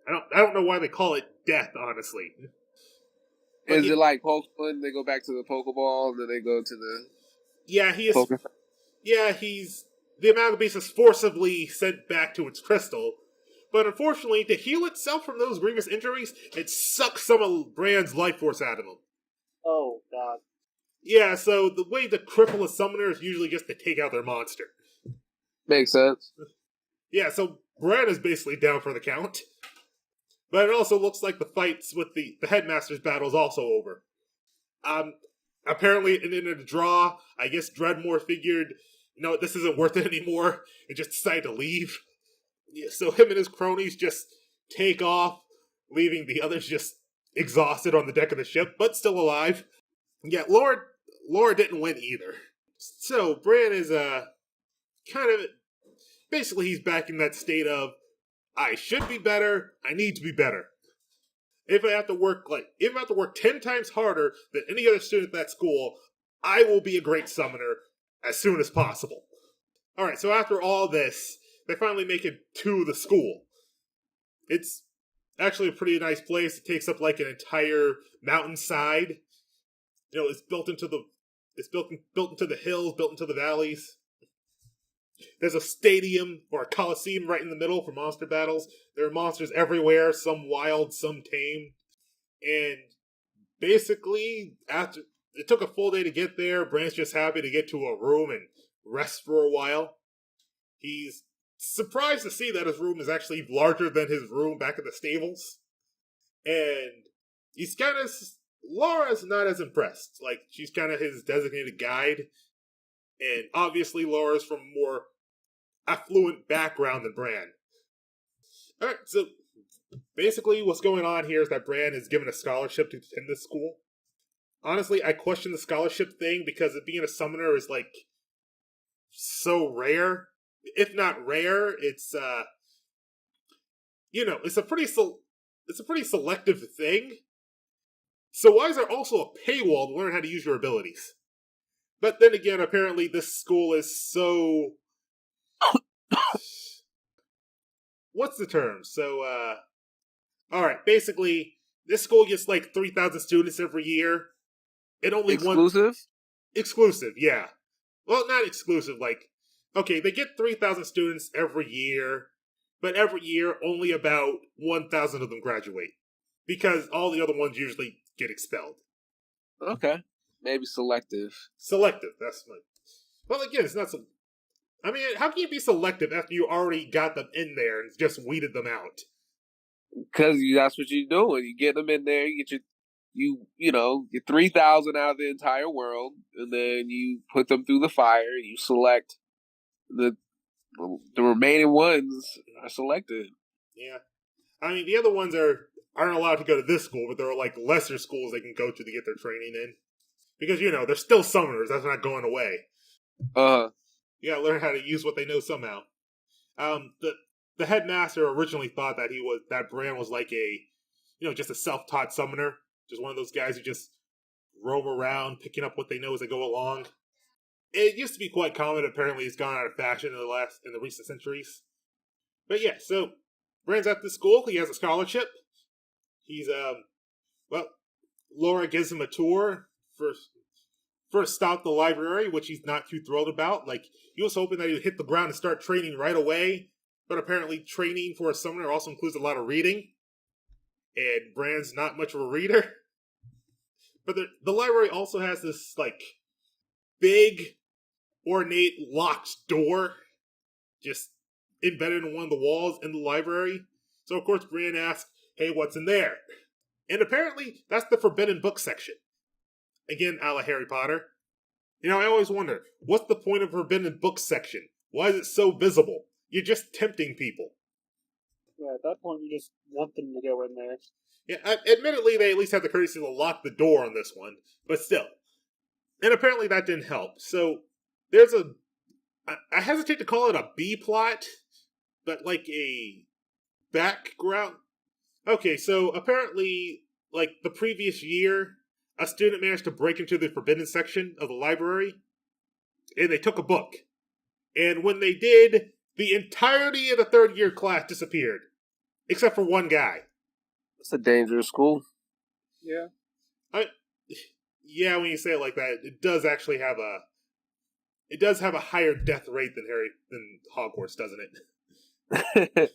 Speaker 2: I don't know why they call it death, honestly. But
Speaker 4: is it like Pokemon? They go back to the Pokeball, and then they go to the...
Speaker 2: Yeah, the Amalgam Beast is forcibly sent back to its crystal. But unfortunately, to heal itself from those grievous injuries, it sucks some of Bran's life force out of him.
Speaker 3: Oh, God.
Speaker 2: Yeah, so the way to cripple a summoner is usually just to take out their monster.
Speaker 4: Makes sense.
Speaker 2: Yeah, so Bran is basically down for the count. But it also looks like the fights with the Headmaster's battle is also over. Apparently, in a draw, I guess Dreadmore figured, this isn't worth it anymore, and just decided to leave. Yeah, so him and his cronies just take off, leaving the others just exhausted on the deck of the ship, but still alive. Yeah, Laura didn't win either. So Bran is basically he's back in that state of, I should be better, I need to be better. If I have to work 10 times harder than any other student at that school, I will be a great summoner as soon as possible. Alright, so after all this, they finally make it to the school. It's actually a pretty nice place. It takes up like an entire mountainside. It's built into the hills, built into the valleys. There's a stadium or a coliseum right in the middle for monster battles. There are monsters everywhere, some wild, some tame. And basically, after it took a full day to get there, Bran's just happy to get to a room and rest for a while. He's surprised to see that his room is actually larger than his room back at the stables. And he's Laura's not as impressed. Like, she's kind of his designated guide. And obviously Laura's from a more affluent background than Bran. Alright, so basically what's going on here is that Bran is given a scholarship to attend this school. Honestly, I question the scholarship thing because it being a summoner is like so rare. If not rare, it's it's a pretty selective thing. So why is there also a paywall to learn how to use your abilities? But then again, apparently this school is so... What's the term? So, alright, basically, this school gets like 3,000 students every year.
Speaker 4: Exclusive?
Speaker 2: Exclusive, yeah. Well, not exclusive, okay, they get 3,000 students every year, but every year only about 1,000 of them graduate. Because all the other ones usually get expelled.
Speaker 4: Okay. Maybe selective.
Speaker 2: Selective, that's my... Well, again, it's not so... I mean, how can you be selective after you already got them in there and just weeded them out?
Speaker 4: Because that's what you're doing. You get them in there, you get you know, get 3,000 out of the entire world, and then you put them through the fire. You select the remaining ones are selected.
Speaker 2: Yeah. I mean, the other ones aren't allowed to go to this school, but there are like lesser schools they can go to get their training in. Because, you know, they're still summoners. That's not going away. You gotta learn how to use what they know somehow. The headmaster originally thought that Bran was like just a self-taught summoner. Just one of those guys who just roam around, picking up what they know as they go along. It used to be quite common. Apparently, it's gone out of fashion in the recent centuries. But yeah, so Bran's at this school. He has a scholarship. He's Laura gives him a tour first stop the library, which he's not too thrilled about. Like, he was hoping that he would hit the ground and start training right away, but apparently training for a summoner also includes a lot of reading, and Bran's not much of a reader. But the library also has this, like, big, ornate, locked door just embedded in one of the walls in the library. So, of course, Bran asks, hey, what's in there? And apparently, that's the forbidden book section. Again, a la Harry Potter. You know, I always wonder, what's the point of forbidden book section? Why is it so visible? You're just tempting people.
Speaker 3: Yeah, at that point, you just want them to go in there.
Speaker 2: Yeah, admittedly, they at least have the courtesy to lock the door on this one, but still. And apparently that didn't help. So, there's I hesitate to call it a B plot, but like a background. Okay, so apparently, like the previous year, a student managed to break into the forbidden section of the library, and they took a book. And when they did, the entirety of the third year class disappeared, except for one guy.
Speaker 4: It's a dangerous school.
Speaker 3: Yeah.
Speaker 2: Yeah, when you say it like that, it does actually have a higher death rate than Hogwarts, doesn't it?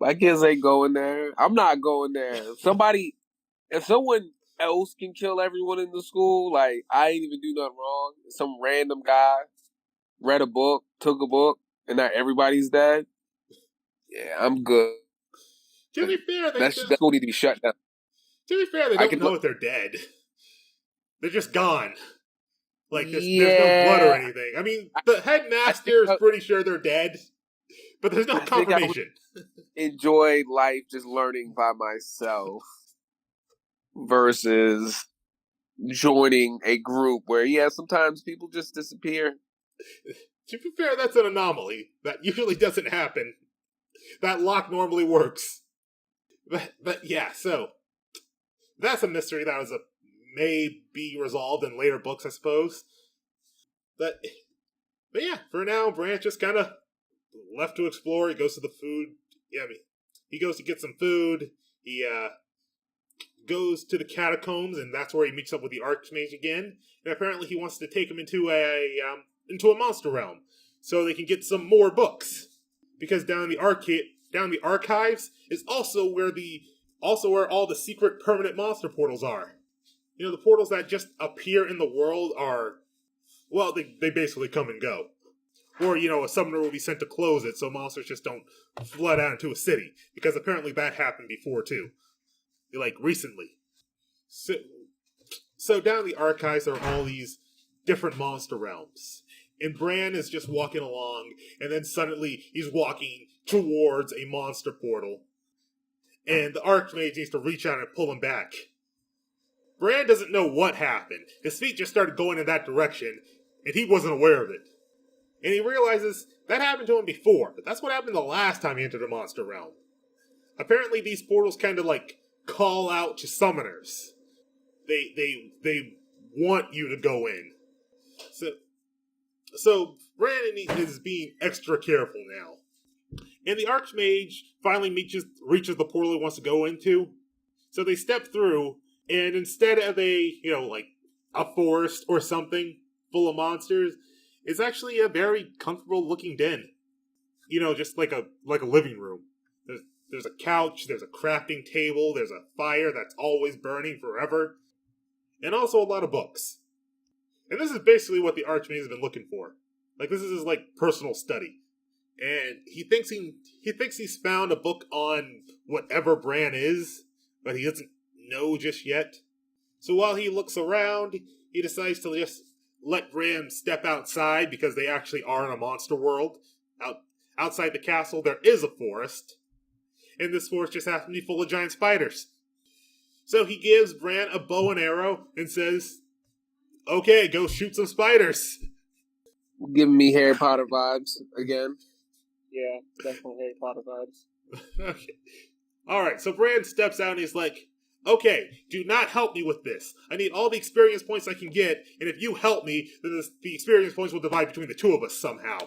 Speaker 4: My kids ain't going there. I'm not going there. If someone else can kill everyone in the school, like, I ain't even do nothing wrong. Some random guy read a book, took a book, and now everybody's dead. Yeah, I'm good.
Speaker 2: To be fair,
Speaker 4: that school need to be shut down.
Speaker 2: To be fair, they don't know if they're dead. They're just gone. Like, there's no blood or anything. I mean, the headmaster is pretty sure they're dead, but there's no confirmation.
Speaker 4: Enjoy life just learning by myself versus joining a group where, yeah, sometimes people just disappear.
Speaker 2: To be fair, that's an anomaly. That usually doesn't happen. That lock normally works. But yeah, so that's a mystery that may be resolved in later books, I suppose. But yeah, for now, Branch just kind of left to explore. He goes to the food. Yeah, he goes to get some food. He goes to the catacombs, and that's where he meets up with the Archmage again. And apparently, he wants to take him into a monster realm so they can get some more books. Because down in the archives is also where all the secret permanent monster portals are. You know, the portals that just appear in the world are, well, they basically come and go. Or, you know, a summoner will be sent to close it so monsters just don't flood out into a city. Because apparently that happened before, too. Like, recently. So down in the archives there are all these different monster realms. And Bran is just walking along, and then suddenly he's walking towards a monster portal. And the Archmage needs to reach out and pull him back. Bran doesn't know what happened. His feet just started going in that direction, and he wasn't aware of it. And he realizes that happened to him before, but that's what happened the last time he entered a monster realm. Apparently these portals kind of like call out to summoners. They want you to go in. So Bran is being extra careful now. And the Archmage finally reaches the portal he wants to go into. So they step through, and instead of a forest or something full of monsters, it's actually a very comfortable looking den. You know, just like a living room. There's a couch, there's a crafting table, there's a fire that's always burning forever, and also a lot of books. And this is basically what the Archmage has been looking for. Like, this is his personal study. And he thinks he's found a book on whatever Bran is, but he doesn't know just yet. So while he looks around, he decides to just let Bran step outside because they actually are in a monster world. Outside the castle, there is a forest, and this forest just happens to be full of giant spiders. So he gives Bran a bow and arrow and says, "Okay, go shoot some spiders."
Speaker 4: Giving me Harry Potter vibes again.
Speaker 3: Yeah, definitely Harry Potter vibes.
Speaker 2: Okay. Alright, so Bran steps out and he's like, "Okay, do not help me with this. I need all the experience points I can get, and if you help me, then the experience points will divide between the two of us somehow."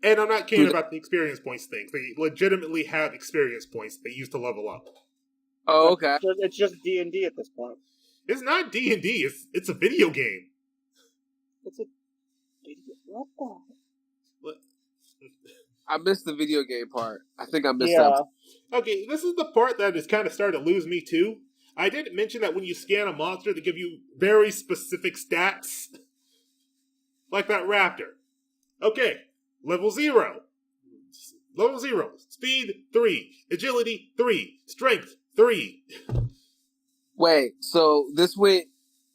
Speaker 2: And I'm not kidding about the experience points things. They legitimately have experience points they use to level up.
Speaker 4: Oh, okay.
Speaker 3: It's just D&D at this point.
Speaker 2: It's not D&D, it's a video game.
Speaker 3: It's a... What the...
Speaker 2: What?
Speaker 4: I missed the video game part. I think I missed that.
Speaker 2: Okay, this is the part that is kind of starting to lose me too. I did mention that when you scan a monster, they give you very specific stats. Like that raptor. Okay, level 0. Level 0. Speed 3. Agility 3. Strength 3.
Speaker 4: Wait, so this went...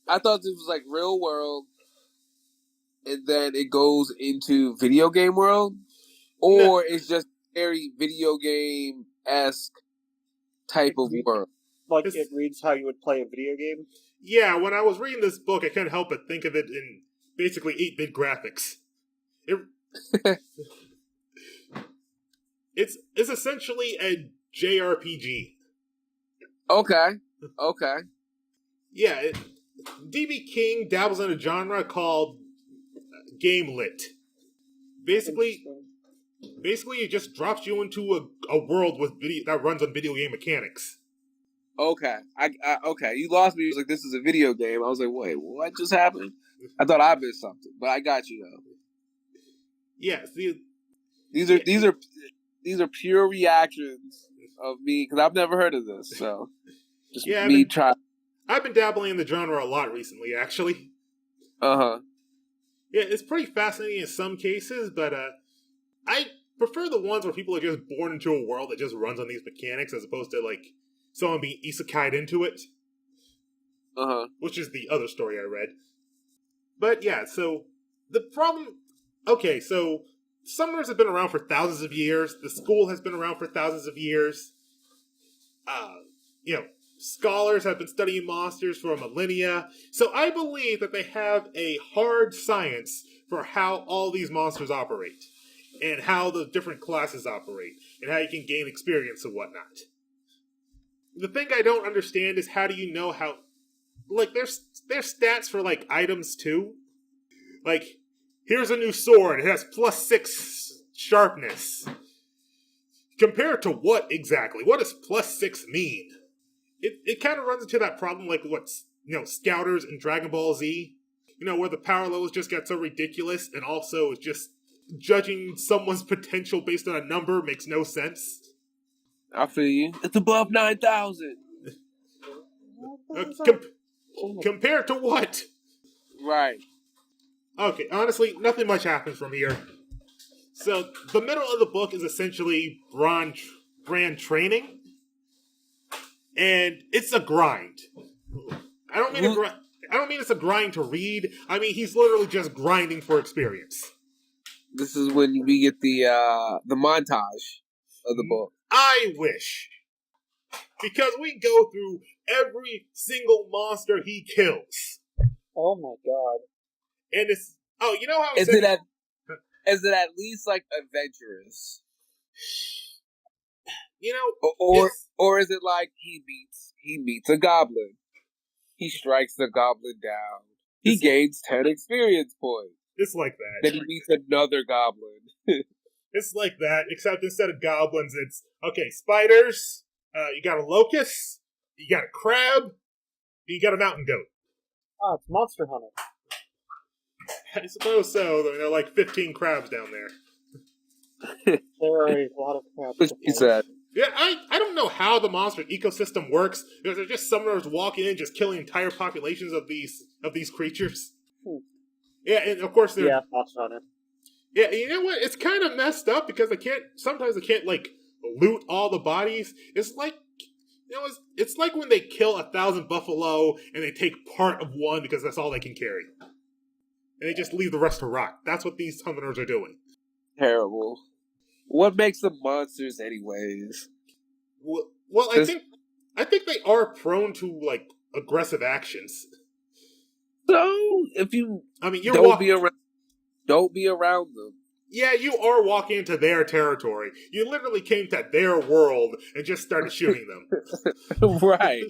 Speaker 4: I thought this was like real world, and then it goes into video game world? Or
Speaker 2: No.
Speaker 4: it's just very video game-esque type of world?
Speaker 3: Like, it reads how you would play a video game?
Speaker 2: Yeah, when I was reading this book, I couldn't help but think of it in basically 8-bit graphics. It's essentially a JRPG.
Speaker 4: Okay.
Speaker 2: Yeah, D.B. King dabbles in a genre called game lit. Basically, it just drops you into a world with video that runs on video game mechanics.
Speaker 4: Okay. Okay. You lost me. You was like, this is a video game. I was like, wait, what just happened? I thought I missed something, but I got you though.
Speaker 2: Yeah, see,
Speaker 4: these are pure reactions of me because I've never heard of this. So just me try.
Speaker 2: I've been dabbling in the genre a lot recently, actually.
Speaker 4: Uh-huh.
Speaker 2: Yeah, it's pretty fascinating in some cases, but I prefer the ones where people are just born into a world that just runs on these mechanics as opposed to, like, someone being isekai'd into it.
Speaker 4: Uh-huh.
Speaker 2: Which is the other story I read. But yeah, so the problem... Okay, so summoners have been around for thousands of years. The school has been around for thousands of years. Scholars have been studying monsters for millennia. So I believe that they have a hard science for how all these monsters operate. And how the different classes operate. And how you can gain experience and whatnot. The thing I don't understand is how do you know how... Like, there's stats for, like, items, too. Like, here's a new sword. It has +6 sharpness. Compared to what, exactly? What does +6 mean? It kind of runs into that problem like what's, Scouters in Dragon Ball Z. Where the power levels just get so ridiculous, and also just judging someone's potential based on a number makes no sense.
Speaker 4: I feel you. It's above 9,000.
Speaker 2: Compared to what?
Speaker 4: Right.
Speaker 2: Okay, honestly, nothing much happens from here. So, the middle of the book is essentially Bran training. And it's a grind. I don't mean it's a grind to read. I mean, he's literally just grinding for experience.
Speaker 4: This is when we get the montage of the book.
Speaker 2: I wish. Because we go through every single monster he kills.
Speaker 3: Oh my god.
Speaker 2: And it's... Oh, you know how...
Speaker 4: Is it at least, like, adventurous? Or is it like he meets a goblin. He strikes the goblin down. He gains 10 experience points.
Speaker 2: It's like that.
Speaker 4: Then he meets another goblin.
Speaker 2: It's like that, except instead of goblins, it's, okay, spiders, you got a locust, you got a crab, you got a mountain goat.
Speaker 3: Ah, it's Monster Hunter.
Speaker 2: I suppose so. There are like 15 crabs down there.
Speaker 3: There are a lot of crabs.
Speaker 4: He said.
Speaker 2: Yeah, I don't know how the monster ecosystem works. There's just summoners walking in, just killing entire populations of these creatures. Yeah, and of course they're...
Speaker 3: Yeah, Monster Hunter.
Speaker 2: Yeah, you know what? It's kind of messed up because sometimes they can't, like, loot all the bodies. It's like it's like when they kill 1,000 buffalo and they take part of one because that's all they can carry. And they just leave the rest to rot. That's what these summoners are doing.
Speaker 4: Terrible. What makes them monsters, anyways?
Speaker 2: Well, I think they are prone to like aggressive actions.
Speaker 4: So if you,
Speaker 2: You're
Speaker 4: don't be around them.
Speaker 2: Yeah, you are walking into their territory. You literally came to their world and just started shooting them.
Speaker 4: Right.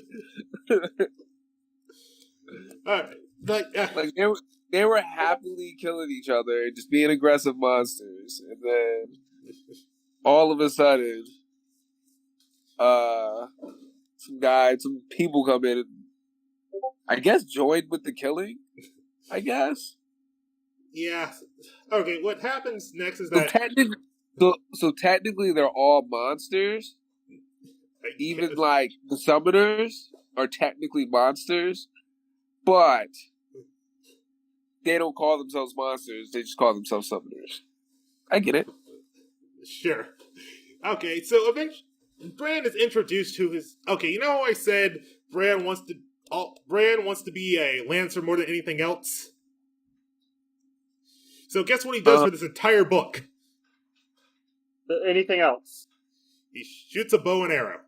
Speaker 2: Like
Speaker 4: they were happily killing each other and just being aggressive monsters, and then all of a sudden, some people come in and I guess joined with the killing. I guess.
Speaker 2: Yeah. Okay. What happens next is that
Speaker 4: so technically they're all monsters. Even like the summoners are technically monsters, but they don't call themselves monsters. They just call themselves summoners. I get it.
Speaker 2: Sure. Okay. So eventually, Bran is introduced to his. Okay. You know how I said Bran wants to be a Lancer more than anything else. So guess what he does for this entire book?
Speaker 3: Anything else?
Speaker 2: He shoots a bow and arrow.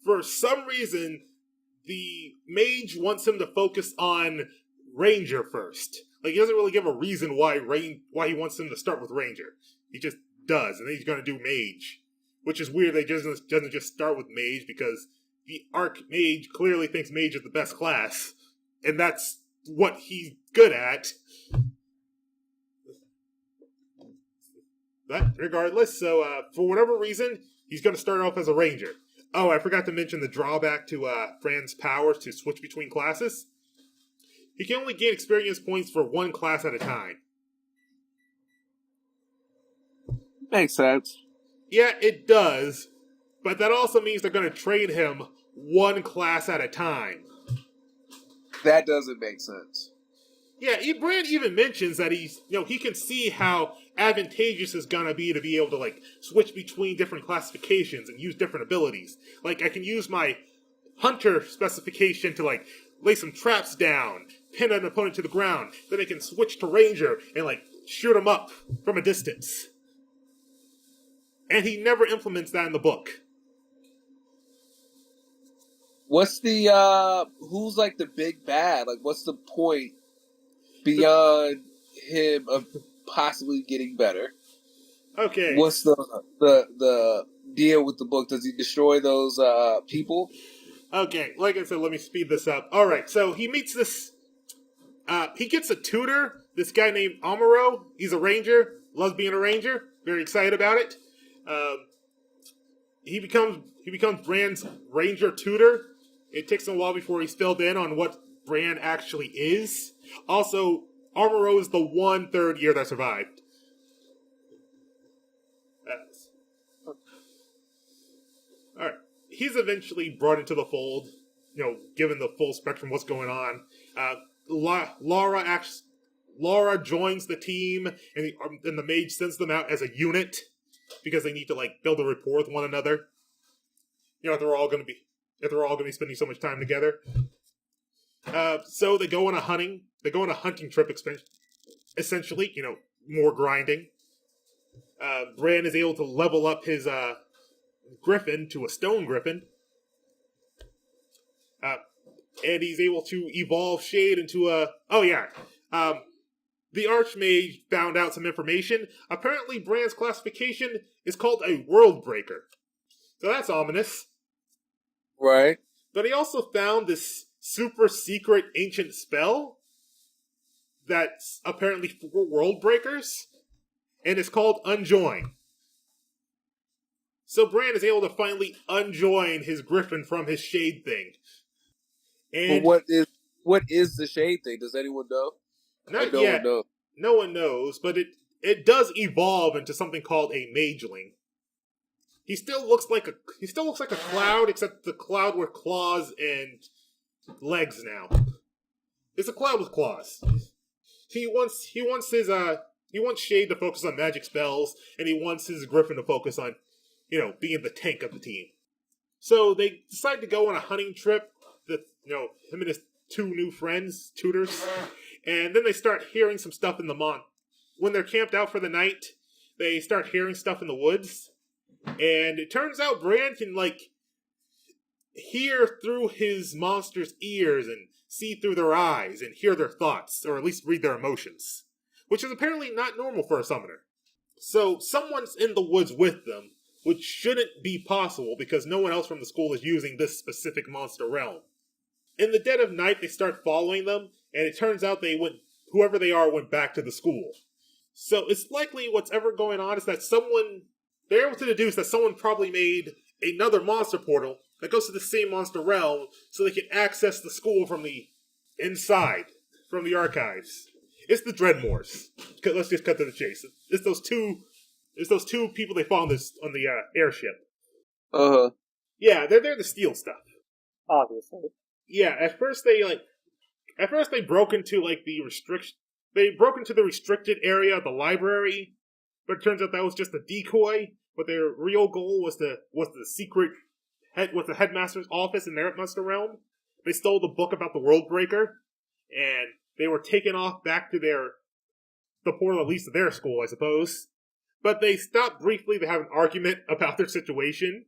Speaker 2: For some reason, the mage wants him to focus on Ranger first. Like, he doesn't really give a reason why he wants him to start with Ranger. He just does, and then he's going to do Mage. Which is weird that he doesn't just start with Mage, because the Archmage clearly thinks Mage is the best class. And that's what he's good at. But regardless, so for whatever reason, he's going to start off as a Ranger. Oh, I forgot to mention the drawback to Fran's powers to switch between classes. He can only gain experience points for one class at a time.
Speaker 4: Makes sense.
Speaker 2: Yeah, it does. But that also means they're going to trade him one class at a time.
Speaker 4: That doesn't make sense.
Speaker 2: Yeah, Bran even mentions that he can see how advantageous it's gonna be to be able to like switch between different classifications and use different abilities. Like I can use my hunter specification to like lay some traps down, pin an opponent to the ground, then I can switch to ranger and like shoot him up from a distance. And he never implements that in the book.
Speaker 4: What's the who's like the big bad? Like what's the point beyond him of possibly getting better?
Speaker 2: Okay.
Speaker 4: What's the deal with the book? Does he destroy those people?
Speaker 2: Okay, like I said, let me speed this up. Alright, so he meets this he gets a tutor, this guy named Amuro. He's a ranger, loves being a ranger, very excited about it. He becomes Bran's ranger tutor. It takes him a while before he's filled in on what Bran actually is. Also, Amuro is the 1/3 year that survived. Alright. He's eventually brought into the fold, given the full spectrum of what's going on. Laura joins the team, and the mage sends them out as a unit because they need to like build a rapport with one another. If they're all going to be spending so much time together. So they go on a hunting trip, essentially, more grinding. Bran is able to level up his griffin to a stone griffin. And he's able to evolve Shade into a... Oh, yeah. The Archmage found out some information. Apparently, Bran's classification is called a World Breaker. So that's ominous.
Speaker 4: Right.
Speaker 2: But he also found this super secret ancient spell that's apparently for World Breakers, and it's called Unjoin. So Bran is able to finally unjoin his griffin from his shade thing. And
Speaker 4: but what is the shade thing? Does anyone know?
Speaker 2: Not yet. No one knows, but it does evolve into something called a mageling. He still looks like a cloud, except the cloud with claws and legs now. It's a cloud with claws. He wants Shade to focus on magic spells, and he wants his griffin to focus on being the tank of the team. So they decide to go on a hunting trip. Him and his two new friends, tutors, and then they start hearing some stuff in the when they're camped out for the night. They start hearing stuff in the woods, and it turns out Bran can hear through his monster's ears and see through their eyes and hear their thoughts, or at least read their emotions, which is apparently not normal for a summoner. So someone's in the woods with them, which shouldn't be possible because no one else from the school is using this specific monster realm. In the dead of night, they start following them, and it turns out whoever they are went back to the school. So it's likely what's ever going on is that they're able to deduce that someone probably made another monster portal that goes to the same monster realm so they can access the school from the inside, from the archives. It's the Dreadmores. Let's just cut to the chase. It's those two people they found on the airship.
Speaker 4: Uh-huh.
Speaker 2: Yeah, they're there to steal stuff.
Speaker 3: Obviously.
Speaker 2: Yeah, at first they broke into the restricted area of the library, but it turns out that was just a decoy. But their real goal was the headmaster's office in their monster realm. They stole the book about the World Breaker, and they were taken off back to the portal, at least to their school, I suppose. But they stopped briefly to have an argument about their situation,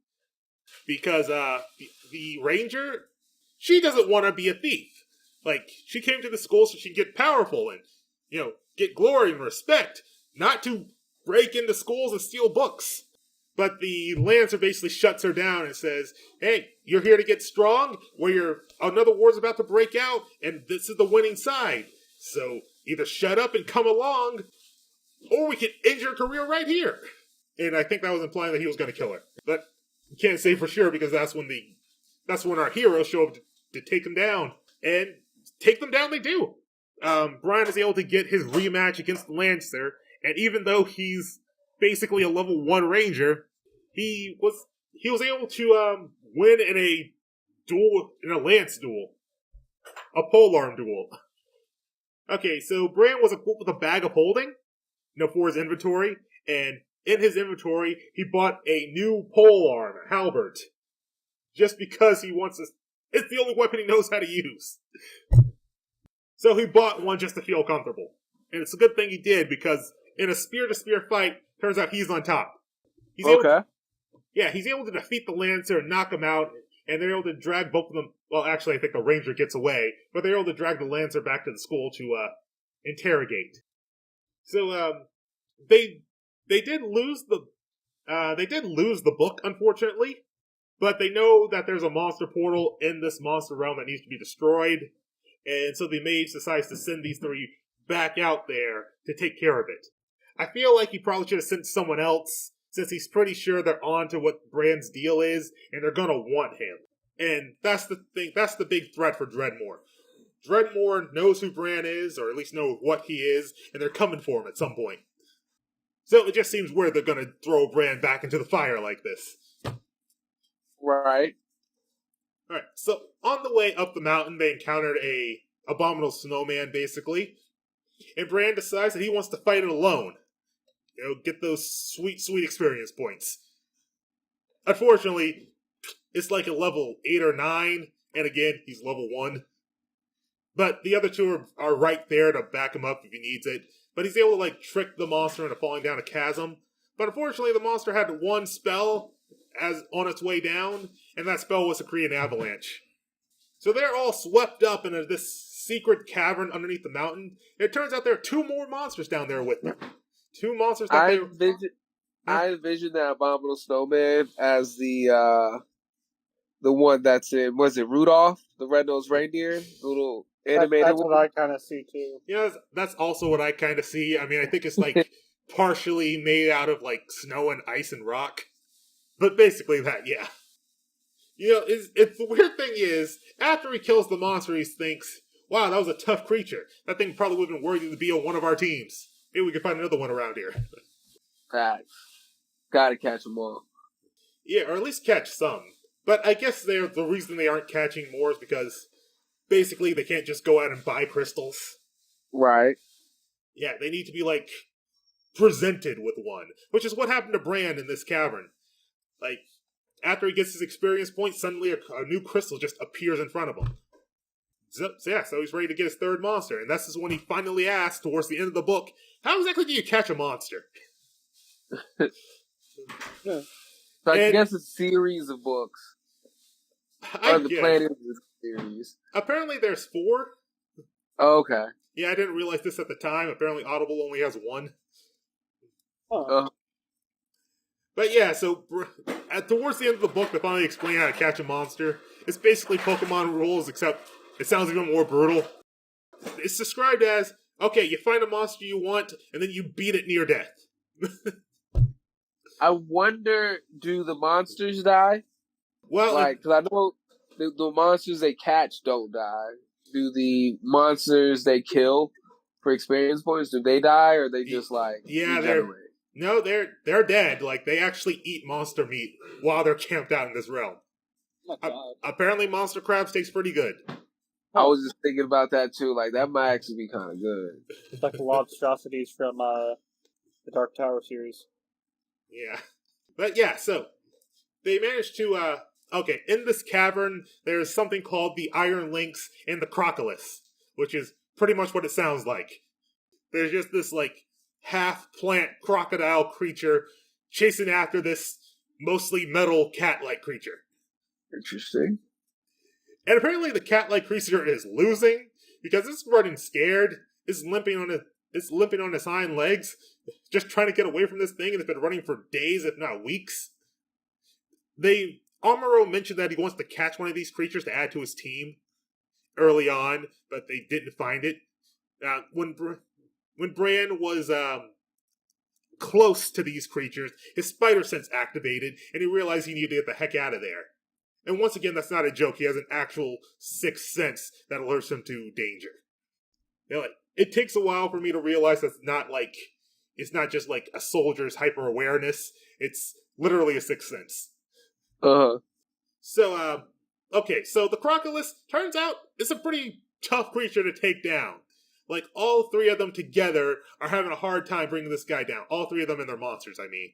Speaker 2: because the ranger, she doesn't want to be a thief. She came to the school so she can get powerful and, get glory and respect, not to break into schools and steal books. But the Lancer basically shuts her down and says, hey, you're here to get strong, another war's about to break out, and this is the winning side. So either shut up and come along, or we can end your career right here. And I think that was implying that he was going to kill her. But we can't say for sure because that's when our heroes show up to take him down. And take them down they do. Brian is able to get his rematch against the Lancer, and even though he's basically a level 1 ranger, he was able to win in a lance duel. A polearm duel. Okay, so Bran was equipped with a bag of holding, for his inventory, and in his inventory, he bought a new polearm, a halberd, just because it's the only weapon he knows how to use. So he bought one just to feel comfortable. And it's a good thing he did, because in a spear-to-spear fight, turns out he's on top. He's able to defeat the Lancer and knock him out, and they're able to drag both of them. Well, actually, I think the Ranger gets away, but they're able to drag the Lancer back to the school to interrogate. So they did lose the book, unfortunately, but they know that there's a monster portal in this monster realm that needs to be destroyed, and so the mage decides to send these three back out there to take care of it. I feel like he probably should have sent someone else, since he's pretty sure they're on to what Bran's deal is, and they're gonna want him. And that's the thing, that's the big threat for Dreadmore. Dreadmore knows who Bran is, or at least knows what he is, and they're coming for him at some point. So it just seems weird they're gonna throw Bran back into the fire like this.
Speaker 4: Right.
Speaker 2: Alright, so on the way up the mountain, they encountered a abominable snowman, basically. And Bran decides that he wants to fight it alone. Get those sweet, sweet experience points. Unfortunately, it's like a level 8 or 9, and again, he's level 1. But the other two are right there to back him up if he needs it. But he's able to trick the monster into falling down a chasm. But unfortunately, the monster had one spell on its way down, and that spell was to create an avalanche. So they're all swept up into this secret cavern underneath the mountain. It turns out there are two more monsters down there with them. Two monsters that
Speaker 4: I envision that abominable snowman as the one that's in, was it Rudolph, the red-nosed reindeer, the little animated
Speaker 3: That's
Speaker 4: one?
Speaker 3: what I kind of see too.
Speaker 2: Yeah, that's also what I kind of see. I mean, I think it's partially made out of snow and ice and rock, but basically that, yeah. It's the weird thing is, after he kills the monster, he thinks, wow, that was a tough creature. That thing probably would have been worthy to be on one of our teams. Maybe we can find another one around here.
Speaker 4: Gotta catch them all.
Speaker 2: Yeah, or at least catch some. But I guess the reason they aren't catching more is because basically they can't just go out and buy crystals.
Speaker 4: Right.
Speaker 2: Yeah, they need to be presented with one, which is what happened to Bran in this cavern. Like, after he gets his experience points, suddenly a new crystal just appears in front of him. So he's ready to get his third monster. And this is when he finally asks, towards the end of the book, how exactly do you catch a monster?
Speaker 3: Yeah.
Speaker 4: So I
Speaker 2: And-
Speaker 4: guess a series of books. Or the Planet of the series.
Speaker 2: Apparently there's 4.
Speaker 4: Oh, okay.
Speaker 2: Yeah, I didn't realize this at the time. Apparently Audible only has 1.
Speaker 3: Oh.
Speaker 2: But yeah, so towards the end of the book, they finally explain how to catch a monster. It's basically Pokemon rules, except it sounds even more brutal. It's described as, okay, you find a monster you want, and then you beat it near death.
Speaker 4: I wonder, do the monsters die?
Speaker 2: Well,
Speaker 4: Like, because I know the monsters they catch don't die. Do the monsters they kill for experience points, do they die, or they just, like, regenerate?
Speaker 2: they're dead. Like, they actually eat monster meat while they're camped out in this realm.
Speaker 3: My God.
Speaker 2: Apparently, monster crabs tastes pretty good.
Speaker 4: I was just thinking about that, too. Like, that might actually be kind of good.
Speaker 3: It's like the monstrosities from the Dark Tower series.
Speaker 2: Yeah. But yeah, so they managed to, okay, in this cavern, there's something called the Iron Lynx and the Crocodilus, which is pretty much what it sounds like. There's just this, like, half-plant crocodile creature chasing after this mostly metal cat-like creature.
Speaker 4: Interesting.
Speaker 2: And apparently the cat-like creature is losing because it's running scared. It's limping on its hind legs, just trying to get away from this thing, and it's been running for days, if not weeks. Amuro mentioned that he wants to catch one of these creatures to add to his team early on, but they didn't find it. When Bran was close to these creatures, his spider sense activated, and he realized he needed to get the heck out of there. And once again, that's not a joke. He has an actual sixth sense that alerts him to danger. It takes a while for me to realize that's it's not just like a soldier's hyper awareness. It's literally a sixth sense.
Speaker 4: Uh-huh.
Speaker 2: So, okay, so the Crocodilus turns out is a pretty tough creature to take down. Like, all 3 of them together are having a hard time bringing this guy down. All 3 of them and their monsters, I mean.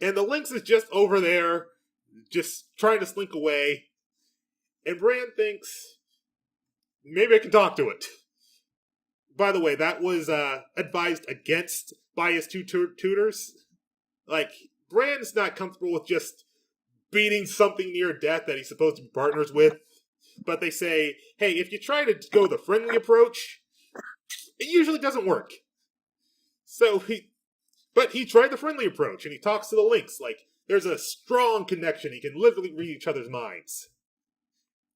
Speaker 2: And the Lynx is just over there, just trying to slink away. And Bran thinks, maybe I can talk to it. By the way, that was advised against by his 2 tutors. Like, Bran's not comfortable with just beating something near death that he's supposed to be partners with. But they say, hey, if you try to go the friendly approach, it usually doesn't work. But he tried the friendly approach, and he talks to the Lynx. Like, there's a strong connection. He can literally read each other's minds.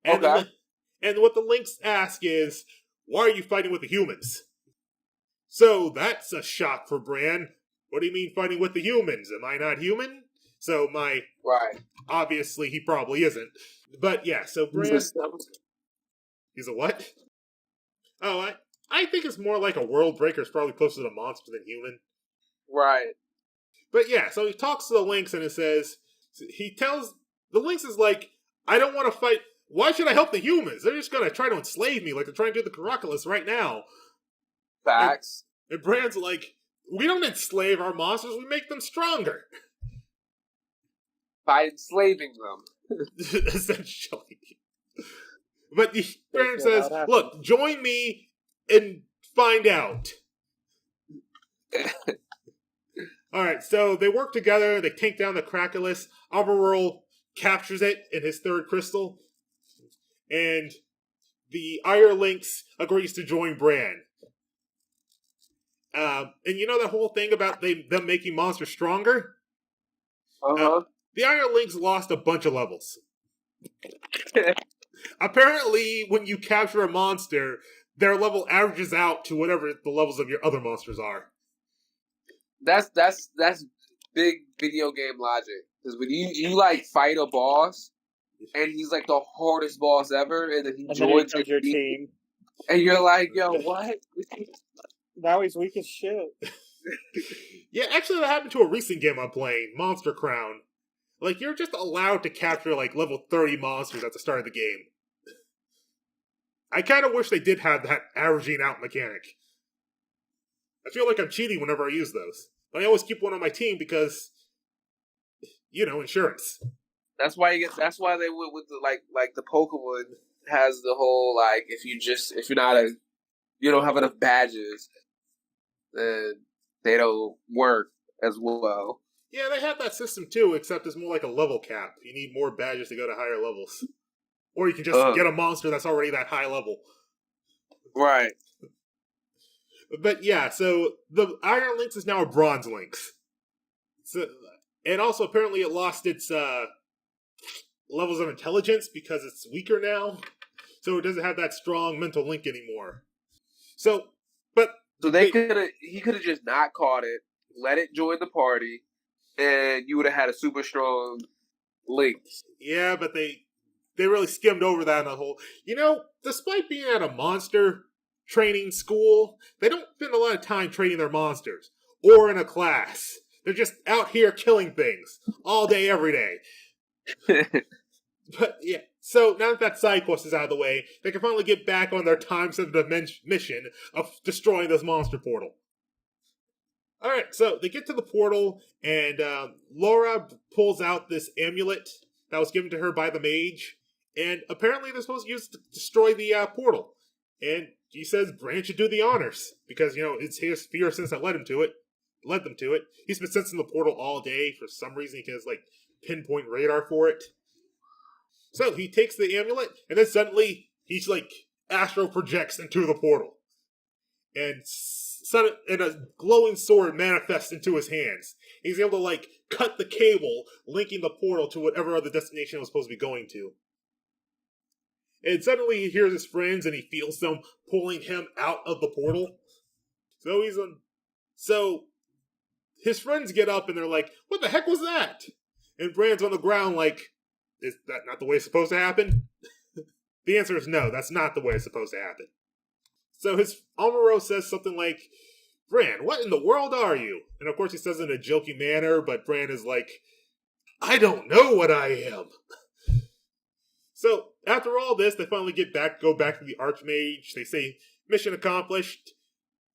Speaker 2: And,
Speaker 4: Okay.
Speaker 2: And what the Lynx ask is, why are you fighting with the humans? So that's a shock for Bran. What do you mean fighting with the humans? Am I not human?
Speaker 4: Right.
Speaker 2: Obviously, he probably isn't. But yeah, so Bran... He's a what? Oh, I think it's more like a world breaker. It's probably closer to monster than human.
Speaker 4: Right.
Speaker 2: But yeah, so he talks to the Lynx and the Lynx is like, I don't want to fight. Why should I help the humans? They're just going to try to enslave me like they're trying to do the Crocodilus right now.
Speaker 4: Facts.
Speaker 2: And Bran's like, we don't enslave our monsters, we make them stronger.
Speaker 4: By enslaving them.
Speaker 2: Essentially. But Bran says, look, join me and find out. Alright, so they work together, they take down the Crocodilus, Alberoll captures it in his 3rd crystal, and the Iron Lynx agrees to join Bran. And you know that whole thing about them making monsters stronger?
Speaker 4: Uh-huh.
Speaker 2: The Iron Lynx lost a bunch of levels. Apparently, when you capture a monster, their level averages out to whatever the levels of your other monsters are.
Speaker 4: That's big video game logic. Because when you like fight a boss, and he's like the hardest boss ever, and then he joins
Speaker 3: your team,
Speaker 4: and you're like, yo, what?
Speaker 3: Now he's weak as shit.
Speaker 2: Yeah, actually, that happened to a recent game I'm playing, Monster Crown. Like, you're just allowed to capture, like, level 30 monsters at the start of the game. I kind of wish they did have that averaging out mechanic. I feel like I'm cheating whenever I use those. I always keep one on my team because insurance.
Speaker 4: That's why That's why they went with the like the Pokemon has the whole like if you're not you don't have enough badges, then they don't work as well.
Speaker 2: Yeah, they have that system too, except it's more like a level cap. You need more badges to go to higher levels. Or you can just get a monster that's already that high level.
Speaker 4: Right.
Speaker 2: But yeah, so the Iron Lynx is now a Bronze Lynx. So, and also apparently it lost its levels of intelligence because it's weaker now. So it doesn't have that strong mental link anymore. So
Speaker 4: he could have just not caught it, let it join the party, and you would have had a super strong Lynx.
Speaker 2: Yeah, but they really skimmed over that in the whole. Despite being at a monster training school, they don't spend a lot of time training their monsters or in a class. They're just out here killing things all day, every day. But yeah, so now that side quest is out of the way, they can finally get back on their time-sensitive mission of destroying this monster portal. Alright, so they get to the portal, and Laura pulls out this amulet that was given to her by the mage, and apparently they're supposed to use it to destroy the portal. And he says Bran should do the honors, because, it's his fear sense that led them to it. He's been sensing the portal all day. For some reason, he has, pinpoint radar for it. So he takes the amulet, and then suddenly he's astro projects into the portal, and a glowing sword manifests into his hands. He's able to cut the cable linking the portal to whatever other destination it was supposed to be going to. And suddenly he hears his friends, and he feels them pulling him out of the portal. So his friends get up, and they're like, "What the heck was that?" And Bran's on the ground is that not the way it's supposed to happen? The answer is no, that's not the way it's supposed to happen. So his Amuro says something like, "Bran, what in the world are you?" And of course he says it in a joking manner, but Bran is like, "I don't know what I am." So after all this, they finally go back to the Archmage. They say, "Mission accomplished.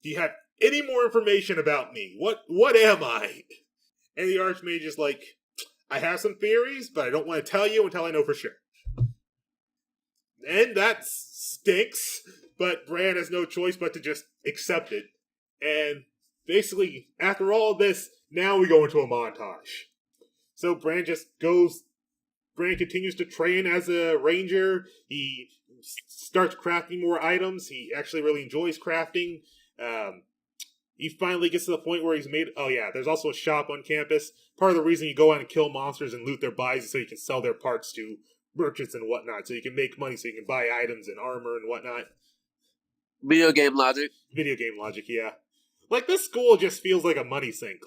Speaker 2: Do you have any more information about me? What am I?" And the Archmage is like, "I have some theories, but I don't want to tell you until I know for sure." And that stinks, but Bran has no choice but to just accept it. And basically, after all this, now we go into a montage. So Bran continues to train as a ranger. He starts crafting more items. He actually really enjoys crafting. He finally gets to the point where he's made... Oh yeah, there's also a shop on campus. Part of the reason you go out and kill monsters and loot their bodies is so you can sell their parts to merchants and whatnot. So you can make money so you can buy items and armor and whatnot.
Speaker 4: Video game logic,
Speaker 2: yeah. This school just feels like a money sink.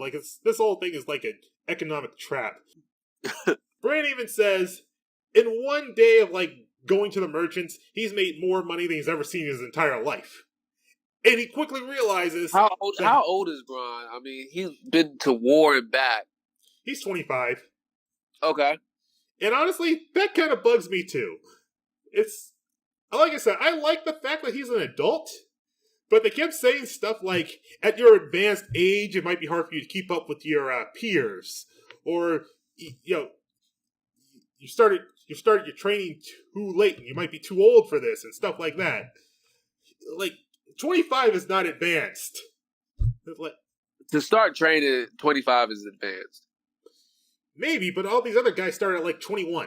Speaker 2: This whole thing is like an economic trap. Bran even says, in one day of going to the merchants, he's made more money than he's ever seen in his entire life. And he quickly realizes...
Speaker 4: How old is Bran? I mean, he's been to war and back.
Speaker 2: He's 25.
Speaker 4: Okay.
Speaker 2: And honestly, that kind of bugs me too. Like I said, I like the fact that he's an adult, but they kept saying stuff like, at your advanced age, it might be hard for you to keep up with your peers. Or, you started your training too late and you might be too old for this and stuff like that. 25 is not advanced.
Speaker 4: To start training, 25 is advanced.
Speaker 2: Maybe, but all these other guys started at 21.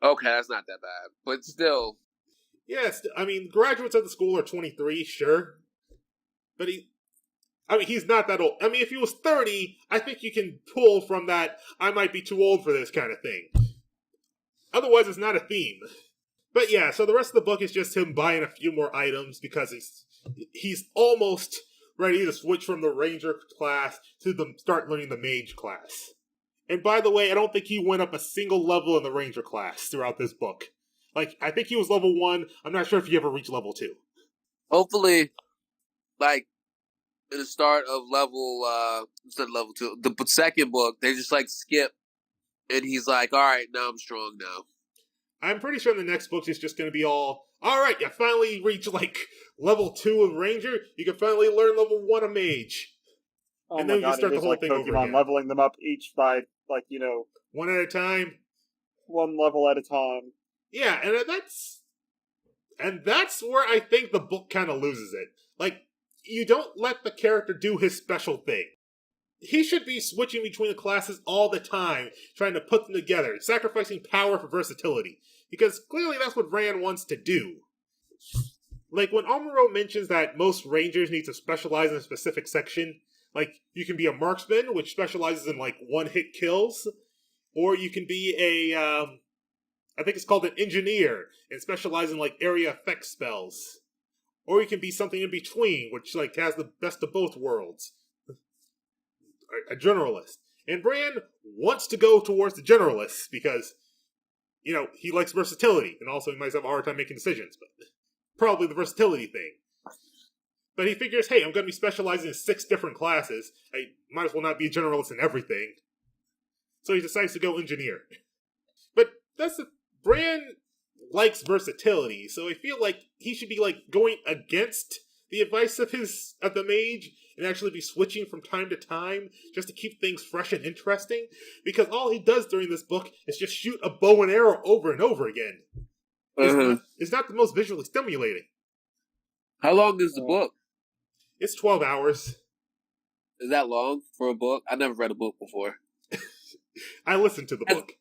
Speaker 4: Okay, that's not that bad. But still.
Speaker 2: Yes, graduates of the school are 23, sure. But he's not that old. If he was 30, I think you can pull from that, I might be too old for this kind of thing. Otherwise, it's not a theme. But yeah, so the rest of the book is just him buying a few more items because he's almost ready to switch from the ranger class to start learning the mage class. And by the way, I don't think he went up a single level in the ranger class throughout this book. I think he was level 1. I'm not sure if he ever reached level 2.
Speaker 4: Hopefully, in the start of instead of level 2, the second book, they just skip, and he's like, all right, now I'm strong now.
Speaker 2: I'm pretty sure in the next book it's just going to be all right, you finally reach level 2 of ranger, you can finally learn level 1 of mage.
Speaker 3: Oh
Speaker 2: and
Speaker 3: my
Speaker 2: then
Speaker 3: God,
Speaker 2: you start
Speaker 3: it
Speaker 2: the
Speaker 3: is
Speaker 2: whole
Speaker 3: like
Speaker 2: thing
Speaker 3: Pokemon
Speaker 2: over again.
Speaker 3: leveling them up each by like,
Speaker 2: one at a time.
Speaker 3: one level at a time.
Speaker 2: Yeah, and that's where I think the book kind of loses it. Like, you don't let the character do his special thing. He should be switching between the classes all the time, trying to put them together, sacrificing power for versatility. Because clearly that's what Rand wants to do. Like, when Amuro mentions that most rangers need to specialize in a specific section, like, you can be a marksman, which specializes in, like, one-hit kills, or you can be I think it's called an engineer, and specialize in, like, area effect spells. Or you can be something in between, which, like, has the best of both worlds. A generalist. And Bran wants to go towards the generalist because, he likes versatility, and also he might have a hard time making decisions, but probably the versatility thing. But he figures, hey, I'm going to be specializing in 6 different classes. I might as well not be a generalist in everything. So he decides to go engineer. But Bran likes versatility, so I feel like he should be, like, going against the advice of the mage and actually be switching from time to time just to keep things fresh and interesting, because all he does during this book is just shoot a bow and arrow over and over again. It's not the most visually stimulating.
Speaker 4: How long is the book?
Speaker 2: It's 12 hours.
Speaker 4: Is that long for a book? I never read a book before.
Speaker 2: I listened to the book.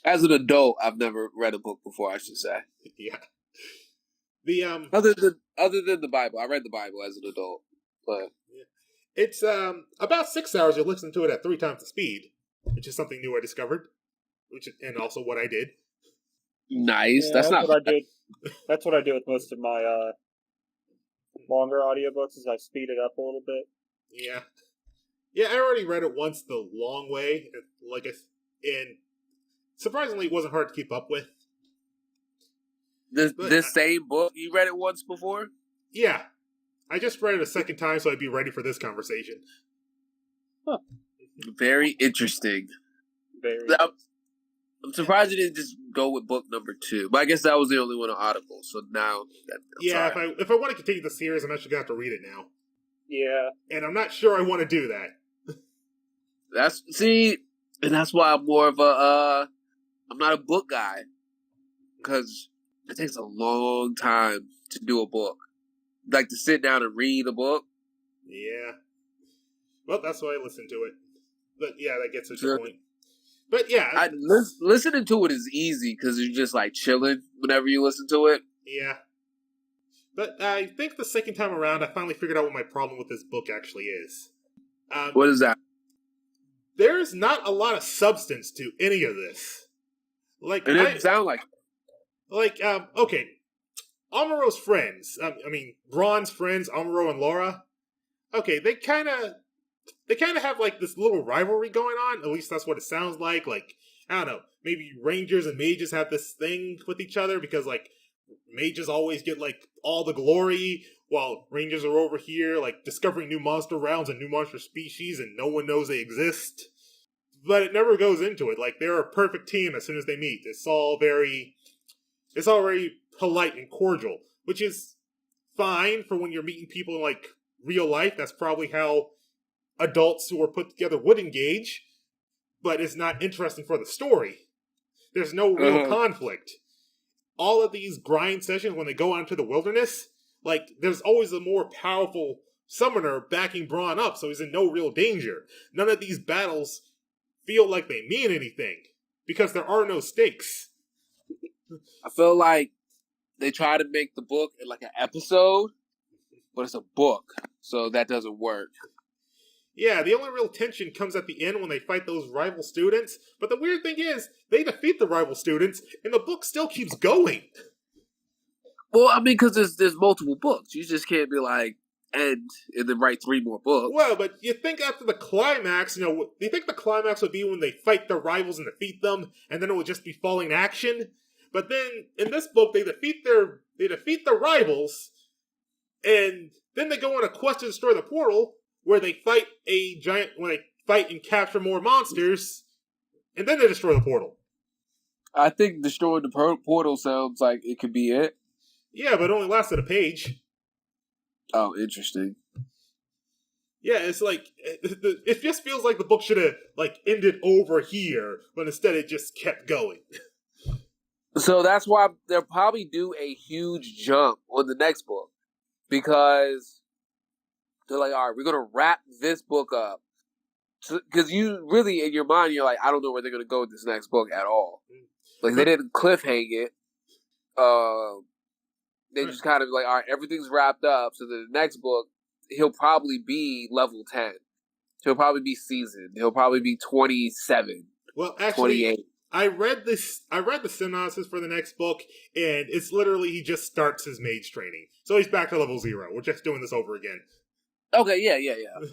Speaker 4: As an adult, I've never read a book before, I should say.
Speaker 2: Yeah. The
Speaker 4: other than the Bible. I read the Bible as an adult. But
Speaker 2: it's about 6 hours. You listen to it at 3 times the speed, which is something new I discovered, and also what I did.
Speaker 4: Nice.
Speaker 3: Yeah,
Speaker 4: that's not
Speaker 3: what I did. That's what I do with most of my longer audiobooks is I speed it up a little bit.
Speaker 2: Yeah, I already read it once the long way, and surprisingly it wasn't hard to keep up with.
Speaker 4: This same book, you read it once before?
Speaker 2: Yeah. I just read it a second time so I'd be ready for this conversation.
Speaker 4: Huh. Very interesting.
Speaker 3: Very.
Speaker 4: I'm surprised you didn't just go with book number 2. But I guess that was the only one on Audible, so now...
Speaker 2: if I want to continue the series, I'm actually going to have to read it now.
Speaker 3: Yeah.
Speaker 2: And I'm not sure I want to do that.
Speaker 4: And that's why I'm more of I'm not a book guy. Because it takes a long time to do a book. Like to sit down and read a book.
Speaker 2: Yeah. Well, that's why I listen to it. But yeah, that gets to the point. But yeah.
Speaker 4: Listening to it is easy because you're just like chilling whenever you listen to it.
Speaker 2: Yeah. But I think the second time around, I finally figured out what my problem with this book actually is.
Speaker 4: What is that?
Speaker 2: There's not a lot of substance to any of this. Like,
Speaker 4: it didn't sound like it.
Speaker 2: Okay. Amuro's friends, Braun's friends, Amuro and Laura, okay, they kind of have, like, this little rivalry going on. At least that's what it sounds like. Like, I don't know, maybe rangers and mages have this thing with each other because, like, mages always get, like, all the glory, while rangers are over here, like, discovering new monster rounds and new monster species, and no one knows they exist. But it never goes into it. Like, they're a perfect team as soon as they meet. It's all very polite and cordial, which is fine for when you're meeting people in, like, real life. That's probably how adults who are put together would engage, but it's not interesting for the story. There's no real conflict. All of these grind sessions, when they go out into the wilderness, like, there's always a more powerful summoner backing Braun up, so he's in no real danger. None of these battles feel like they mean anything, because there are no stakes.
Speaker 4: I feel like they try to make the book like an episode, but it's a book, so that doesn't work.
Speaker 2: Yeah, the only real tension comes at the end when they fight those rival students, but the weird thing is, they defeat the rival students, and the book still keeps going.
Speaker 4: Well, I mean, because there's multiple books. You just can't be like, end, and then write 3 more books.
Speaker 2: Well, but you think after the climax, do you think the climax would be when they fight their rivals and defeat them, and then it would just be falling action? But then, in this book, they defeat the rivals, and then they go on a quest to destroy the portal, where they fight and capture more monsters, and then they destroy the portal.
Speaker 4: I think destroying the portal sounds like it could be it.
Speaker 2: Yeah, but it only lasted a page.
Speaker 4: Oh, interesting.
Speaker 2: Yeah, it's like it just feels like the book should have like ended over here, but instead it just kept going.
Speaker 4: So that's why they'll probably do a huge jump on the next book because they're like, all right, we're gonna wrap this book up because you really in your mind you're like, I don't know where they're gonna go with this next book at all. Like they didn't cliffhang it. They just kind of like, all right, everything's wrapped up. So the next book, he'll probably be level 10. He'll probably be seasoned. He'll probably be 27,
Speaker 2: Well, actually,
Speaker 4: 28.
Speaker 2: I read the synopsis for the next book, and it's literally he just starts his mage training, so he's back to level 0. We're just doing this over again.
Speaker 4: Okay, yeah.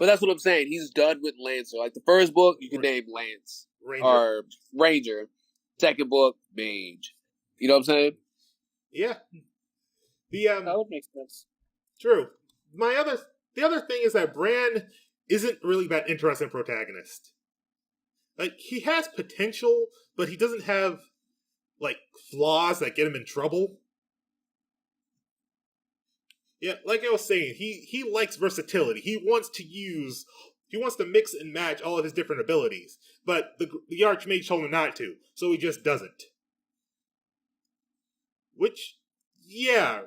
Speaker 4: But that's what I'm saying. He's done with Lancer. Like the first book, you can name Lance
Speaker 2: Ranger.
Speaker 4: or Ranger. Second book, Mage. You know what I'm saying?
Speaker 2: Yeah.
Speaker 3: That would make sense.
Speaker 2: True. The other thing is that Bran isn't really that interesting protagonist. Like, he has potential, but he doesn't have, like, flaws that get him in trouble. Yeah, like I was saying, he likes versatility. He wants to mix and match all of his different abilities. But the Archmage told him not to, so he just doesn't. Which, yeah,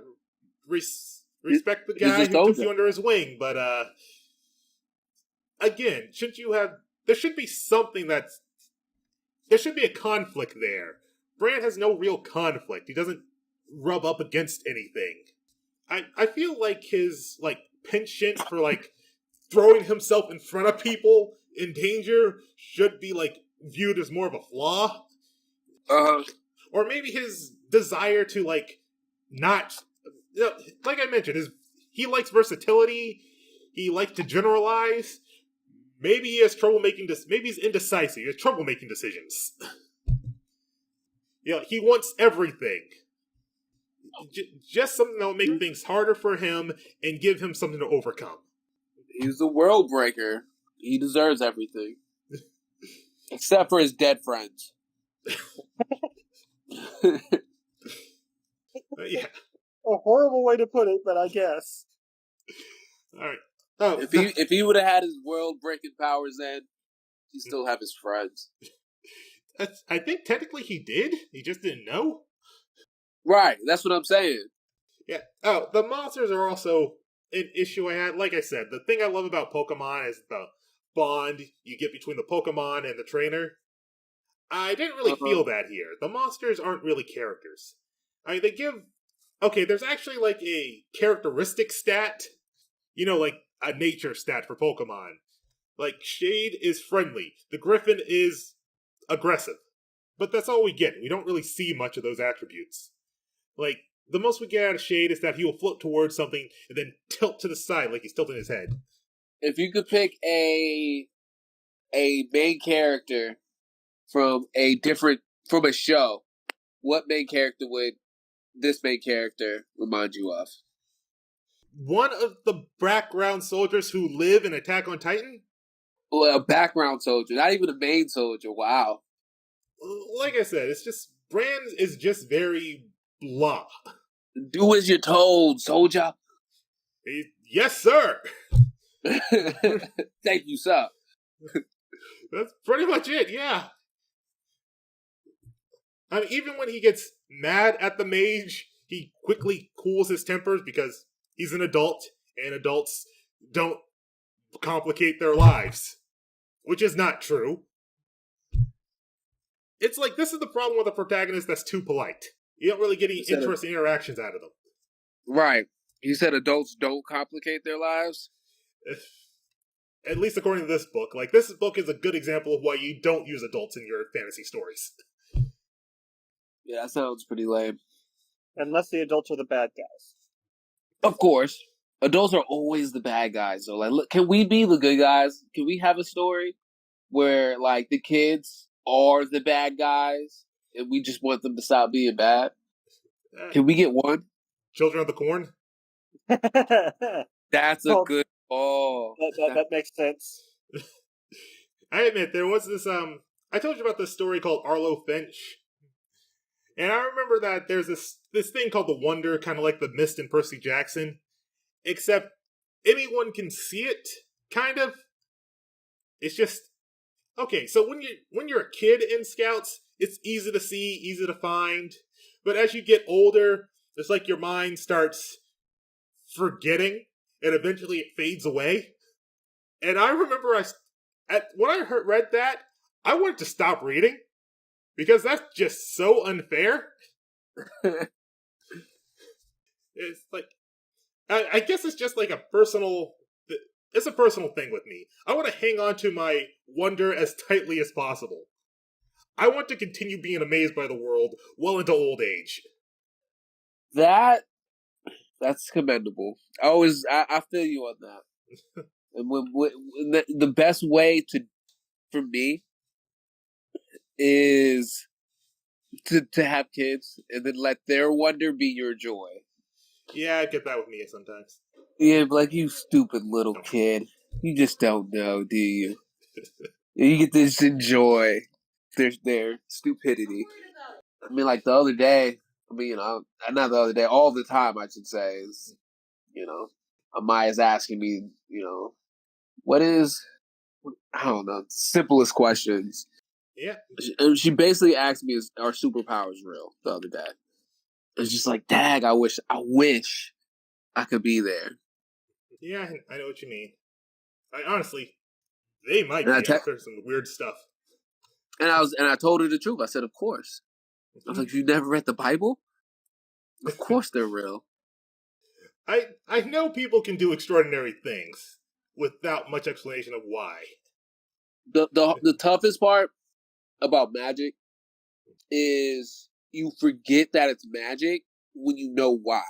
Speaker 2: respect the guy who took you under his wing, but, again, there should be something there should be a conflict there. Bran has no real conflict. He doesn't rub up against anything. I feel like his, like, penchant for, like, throwing himself in front of people in danger should be, like, viewed as more of a flaw. Or maybe his desire to, like, not... You know, like I mentioned, he likes versatility. He likes to generalize. Maybe he has trouble making this. Maybe he's indecisive. He has trouble making decisions. You know, he wants everything. Just something that will make things harder for him and give him something to overcome.
Speaker 4: He's the world breaker. He deserves everything. Except for his dead friends.
Speaker 2: Yeah.
Speaker 3: A horrible way to put it, but I guess.
Speaker 2: All right. Oh,
Speaker 4: if he would have had his world breaking powers then, he'd still have his friends.
Speaker 2: I think technically he did. He just didn't know.
Speaker 4: Right, that's what I'm saying.
Speaker 2: Yeah. Oh, the monsters are also an issue I had. Like I said, the thing I love about Pokemon is the bond you get between the Pokemon and the trainer. I didn't really feel that here. The monsters aren't really characters. I mean, they give... Okay, there's actually like a characteristic stat. You know, like a nature stat for Pokemon. Like, Shade is friendly. The Griffin is aggressive. But that's all we get. We don't really see much of those attributes. Like, the most we get out of Shade is that he will float towards something and then tilt to the side like he's tilting his head.
Speaker 4: If you could pick a main character from a show, what main character would this main character remind you of?
Speaker 2: One of the background soldiers who live in Attack on Titan?
Speaker 4: Well, a background soldier, not even a main soldier. Wow.
Speaker 2: Like I said, it's just... Bran is just very blah.
Speaker 4: Do as you're told, soldier.
Speaker 2: Yes, sir!
Speaker 4: Thank you, sir.
Speaker 2: That's pretty much it, yeah. I mean, even when he gets mad at the mage, he quickly cools his tempers because he's an adult, and adults don't complicate their lives. Which is not true. It's like, this is the problem with a protagonist that's too polite. You don't really get any interesting interactions out of them.
Speaker 4: Right. You said adults don't complicate their lives?
Speaker 2: At least according to this book. Like, this book is a good example of why you don't use adults in your fantasy stories.
Speaker 4: Yeah, that sounds pretty lame.
Speaker 3: Unless the adults are the bad guys.
Speaker 4: Of course. Adults are always the bad guys. So, like, look, can we be the good guys? Can we have a story where, like, the kids are the bad guys and we just want them to stop being bad? Can we get one?
Speaker 2: Children of the Corn?
Speaker 4: That's a good call.
Speaker 3: That makes sense.
Speaker 2: I admit, there was this, I told you about this story called Arlo Finch. And I remember that there's this thing called the Wonder, kind of like the Mist in Percy Jackson. Except anyone can see it, kind of. It's just okay. So when you're a kid in Scouts, it's easy to see, easy to find. But as you get older, it's like your mind starts forgetting, and eventually it fades away. And I remember when I read that, I wanted to stop reading because that's just so unfair. It's like I guess it's just like a personal. It's a personal thing with me. I want to hang on to my wonder as tightly as possible. I want to continue being amazed by the world well into old age.
Speaker 4: That's commendable. I feel you on that. And when the best way for me is to have kids and then let their wonder be your joy.
Speaker 2: Yeah, I get that with me sometimes.
Speaker 4: Yeah, like, you stupid little kid. You just don't know, do you? You get to just enjoy their stupidity. I mean, like the other day, not the other day, all the time, I should say, is, Amaya's asking me, what is, I don't know, simplest questions.
Speaker 2: Yeah.
Speaker 4: She basically asked me, are superpowers real, the other day? It's just like, dag, I wish I could be there.
Speaker 2: Yeah, I know what you mean. Honestly, they might
Speaker 4: And
Speaker 2: be after some weird stuff.
Speaker 4: And I told her the truth. I said, of course. I was like, you never read the Bible? Of course they're real.
Speaker 2: I know people can do extraordinary things without much explanation of why.
Speaker 4: The toughest part about magic is you forget that it's magic when you know why.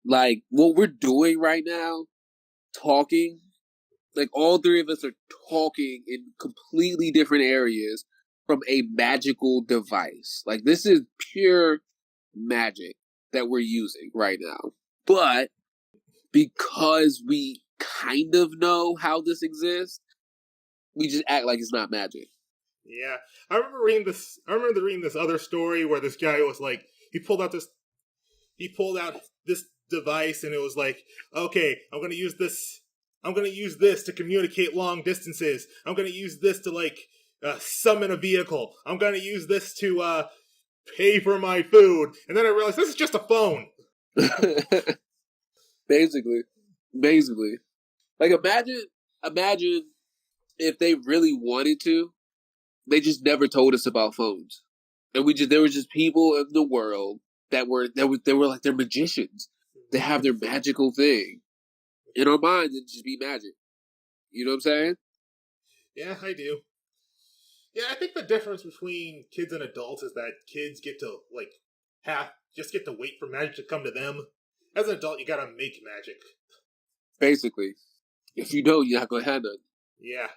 Speaker 4: Like, what we're doing right now, talking, like, all three of us are talking in completely different areas from a magical device. Like, this is pure magic that we're using right now. But because we kind of know how this exists, we just act like it's not magic.
Speaker 2: Yeah, I remember reading this other story where this guy was like, he pulled out this device, and it was like, okay, I'm gonna use this to communicate long distances. I'm gonna use this to summon a vehicle. I'm gonna use this to pay for my food. And then I realized this is just a phone.
Speaker 4: Basically. Like, imagine if they really wanted to, they just never told us about phones. And there were just people in the world that were like, they're magicians. They have their magical thing. In our minds, it'd just be magic. You know what I'm saying?
Speaker 2: Yeah, I do. Yeah, I think the difference between kids and adults is that kids get to get to wait for magic to come to them. As an adult, you gotta make magic.
Speaker 4: Basically. If you don't, you're not gonna have none.
Speaker 2: Yeah.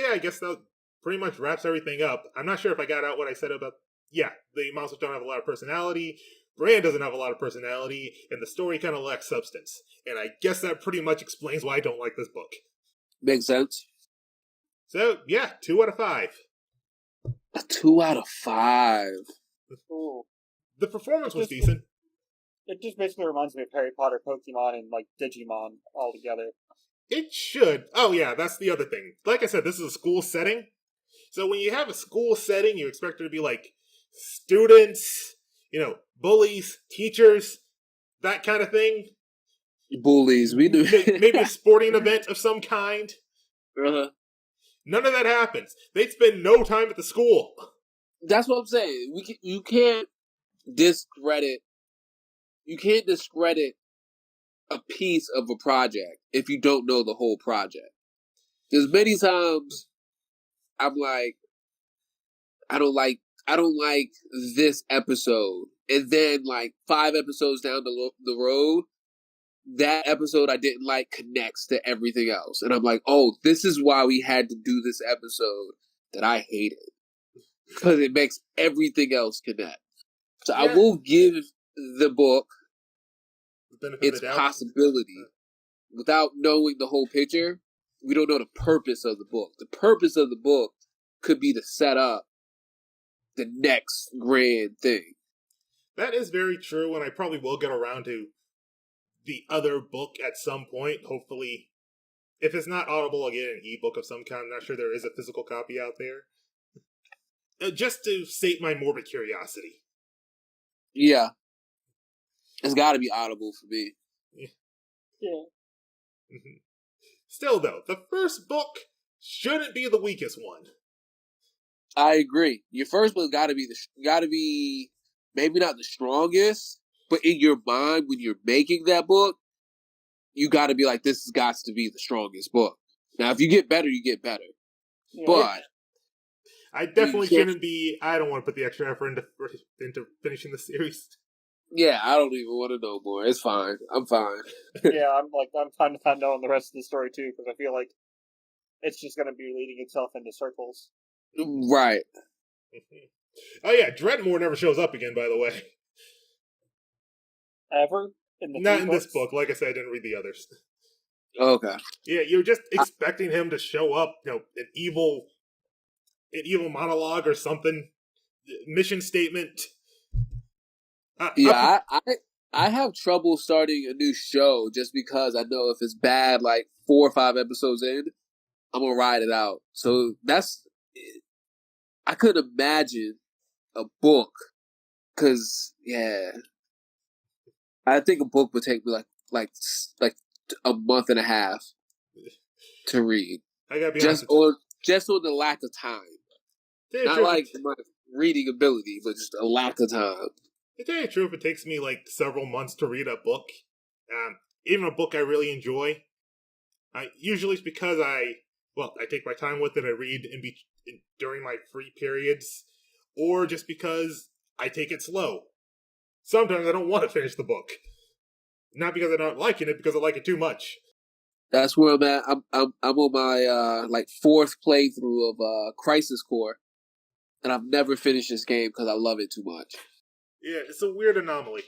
Speaker 2: I guess that pretty much wraps everything up. I'm not sure if I got out what I said about. Yeah, the monsters don't have a lot of personality. Bran doesn't have a lot of personality, and the story kind of lacks substance. And I guess that pretty much explains why I don't like this book.
Speaker 4: Makes sense.
Speaker 2: So, yeah, 2 out of 5.
Speaker 4: A 2 out of 5.
Speaker 3: Ooh.
Speaker 2: The performance was decent.
Speaker 3: It just basically reminds me of Harry Potter, Pokemon, and like Digimon all together.
Speaker 2: It should. Oh, yeah, that's the other thing. Like I said, this is a school setting. So when you have a school setting, you expect there to be like students, bullies, teachers, that kind of thing.
Speaker 4: Bullies, we do.
Speaker 2: Maybe a sporting event of some kind.
Speaker 4: Uh-huh.
Speaker 2: None of that happens. They spend no time at the school.
Speaker 4: That's what I'm saying. You can't discredit a piece of a project if you don't know the whole project. Because many times I'm like, I don't like this episode, and then like 5 episodes down the road, that episode I didn't like connects to everything else, and I'm like, oh, this is why we had to do this episode that I hated, because it makes everything else connect. So yeah. I will give the book its possibility. Without knowing the whole picture, we don't know the purpose of the book. The purpose of the book could be to set up the next grand thing.
Speaker 2: That is very true, and I probably will get around to the other book at some point. Hopefully, if it's not Audible, I'll get an ebook of some kind. I'm not sure there is a physical copy out there. Just to sate my morbid curiosity.
Speaker 4: Yeah. It's got to be Audible for me.
Speaker 3: Yeah.
Speaker 2: Still, though, the first book shouldn't be the weakest one.
Speaker 4: I agree. Your first one got to be maybe not the strongest, but in your mind when you're making that book, you got to be like, this has got to be the strongest book. Now, if you get better, you get better.
Speaker 3: Yeah.
Speaker 4: But
Speaker 2: I definitely shouldn't be. I don't want to put the extra effort into finishing the series.
Speaker 4: yeah, I don't even want to know more. It's fine. I'm fine.
Speaker 3: Yeah, I'm trying to find out on the rest of the story too, because I feel like it's just going to be leading itself into circles.
Speaker 4: Right.
Speaker 2: Oh yeah, Dreadmore never shows up again. By the way,
Speaker 3: Ever in the
Speaker 2: not
Speaker 3: three
Speaker 2: in
Speaker 3: books?
Speaker 2: this book. Like I said, I didn't read the others.
Speaker 4: Okay.
Speaker 2: Yeah, you're just expecting him to show up. An evil monologue or something. Mission statement.
Speaker 4: Yeah, I have trouble starting a new show just because I know if it's bad, like 4 or 5 episodes in, I'm gonna ride it out. So I could imagine a book, because I think a book would take me like a month and a half to read.
Speaker 2: I gotta be
Speaker 4: just on the lack of time, not like my reading ability, but just a lack of time.
Speaker 2: To tell you the truth, it takes me like several months to read a book. Even a book I really enjoy. Usually it's because I take my time with it. I read during my free periods, or just because I take it slow. Sometimes I don't want to finish the book, not because I'm not liking it, because I like it too much.
Speaker 4: That's where I'm at. I'm on my 4th playthrough of Crisis Core, and I've never finished this game because I love it too much.
Speaker 2: Yeah, it's a weird anomaly.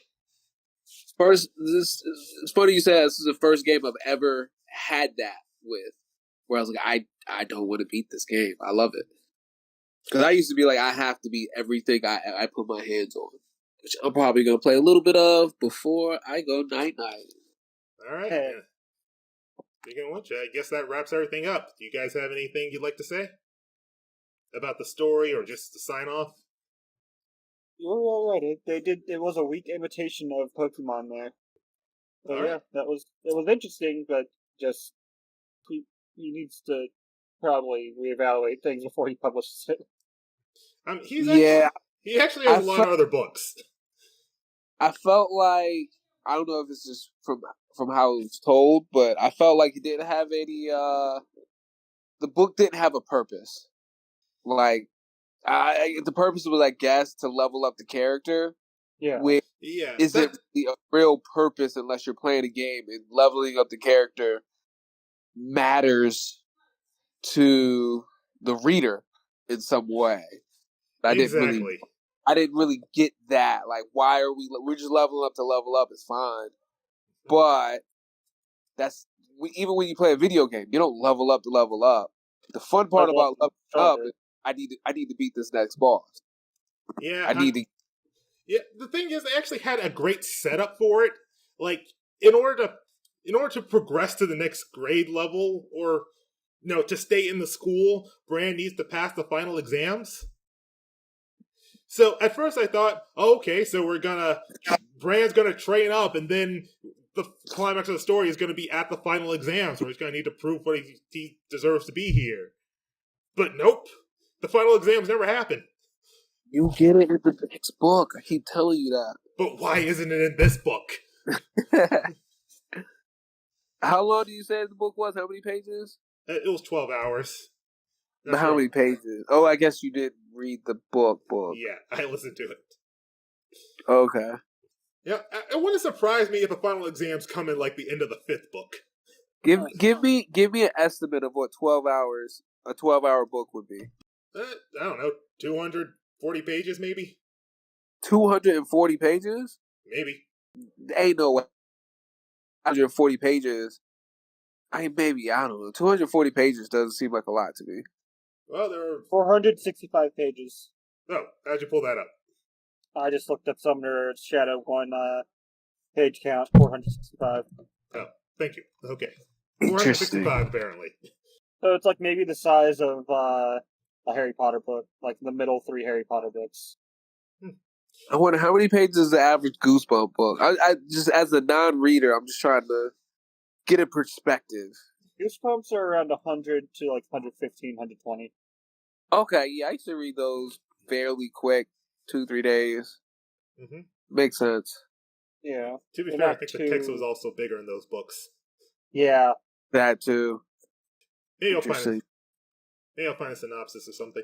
Speaker 4: It's funny you said this is the first game I've ever had that with, where I was like, I don't want to beat this game. I love it. Because I used to be like, I have to beat everything I put my hands on, which I'm probably going to play a little bit of before I go night-night.
Speaker 2: All right. Yeah. Speaking of which, I guess that wraps everything up. Do you guys have anything you'd like to say about the story, or just to sign off?
Speaker 3: You're all right. It was a weak imitation of Pokemon there. So
Speaker 2: All right.
Speaker 3: it was interesting, but just he needs to probably reevaluate things before he publishes it.
Speaker 2: He actually has a lot of other books.
Speaker 4: I felt like, I don't know if it's just from how it was told, but I felt like it didn't have any. The book didn't have a purpose. Like, the purpose was, I guess, to level up the character.
Speaker 3: Yeah.
Speaker 4: Which isn't really a real purpose unless you're playing a game, and leveling up the character matters to the reader in some way. I didn't really get that. Like, why are we're just leveling up to level up? It's fine, but even when you play a video game, you don't level up to level up. The fun part about leveling up is I need to beat this next boss.
Speaker 2: Yeah, Yeah, the thing is, they actually had a great setup for it. Like, in order to progress to the next grade level, or to stay in the school, Bran needs to pass the final exams. So at first I thought, okay, so Bran's gonna train up, and then the climax of the story is gonna be at the final exams, where he's gonna need to prove what he deserves to be here. But nope, the final exams never happen.
Speaker 4: You get it in the next book. I keep telling you that.
Speaker 2: But why isn't it in this book?
Speaker 4: How long do you say the book was? How many pages?
Speaker 2: It was 12 hours.
Speaker 4: How many pages? Oh, I guess you did read the book.
Speaker 2: Yeah, I listened to it.
Speaker 4: Okay.
Speaker 2: Yeah, it wouldn't surprise me if the final exams come in like the end of the 5th book.
Speaker 4: Give me an estimate of what a 12-hour book would be.
Speaker 2: I don't know, 240 pages maybe?
Speaker 4: 240 pages?
Speaker 2: Maybe.
Speaker 4: Ain't no way. 140 pages. I don't know. 240 pages doesn't seem like a lot to me.
Speaker 2: Well, there are
Speaker 3: 465 pages.
Speaker 2: Oh, how'd you pull that up?
Speaker 3: I just looked up Summoner Shadow one. Page count 465.
Speaker 2: Oh, thank you. Okay.
Speaker 4: Interesting.
Speaker 2: 465, apparently.
Speaker 3: So it's like maybe the size of a Harry Potter book, like the middle 3 Harry Potter books.
Speaker 4: I wonder how many pages is the average Goosebump book. I just as a non-reader, I'm just trying to get a perspective.
Speaker 3: Goosebumps are around 100 to like 115, 120.
Speaker 4: Okay, yeah, I used to read those fairly quick, 2-3 days.
Speaker 2: Mm-hmm.
Speaker 4: Makes sense.
Speaker 3: Yeah.
Speaker 2: To be
Speaker 3: They're
Speaker 2: fair, I
Speaker 3: not
Speaker 2: think
Speaker 3: too...
Speaker 2: the text was also bigger in those books.
Speaker 3: Yeah.
Speaker 4: That too.
Speaker 2: Maybe I'll
Speaker 4: Interesting.
Speaker 2: find a synopsis or something.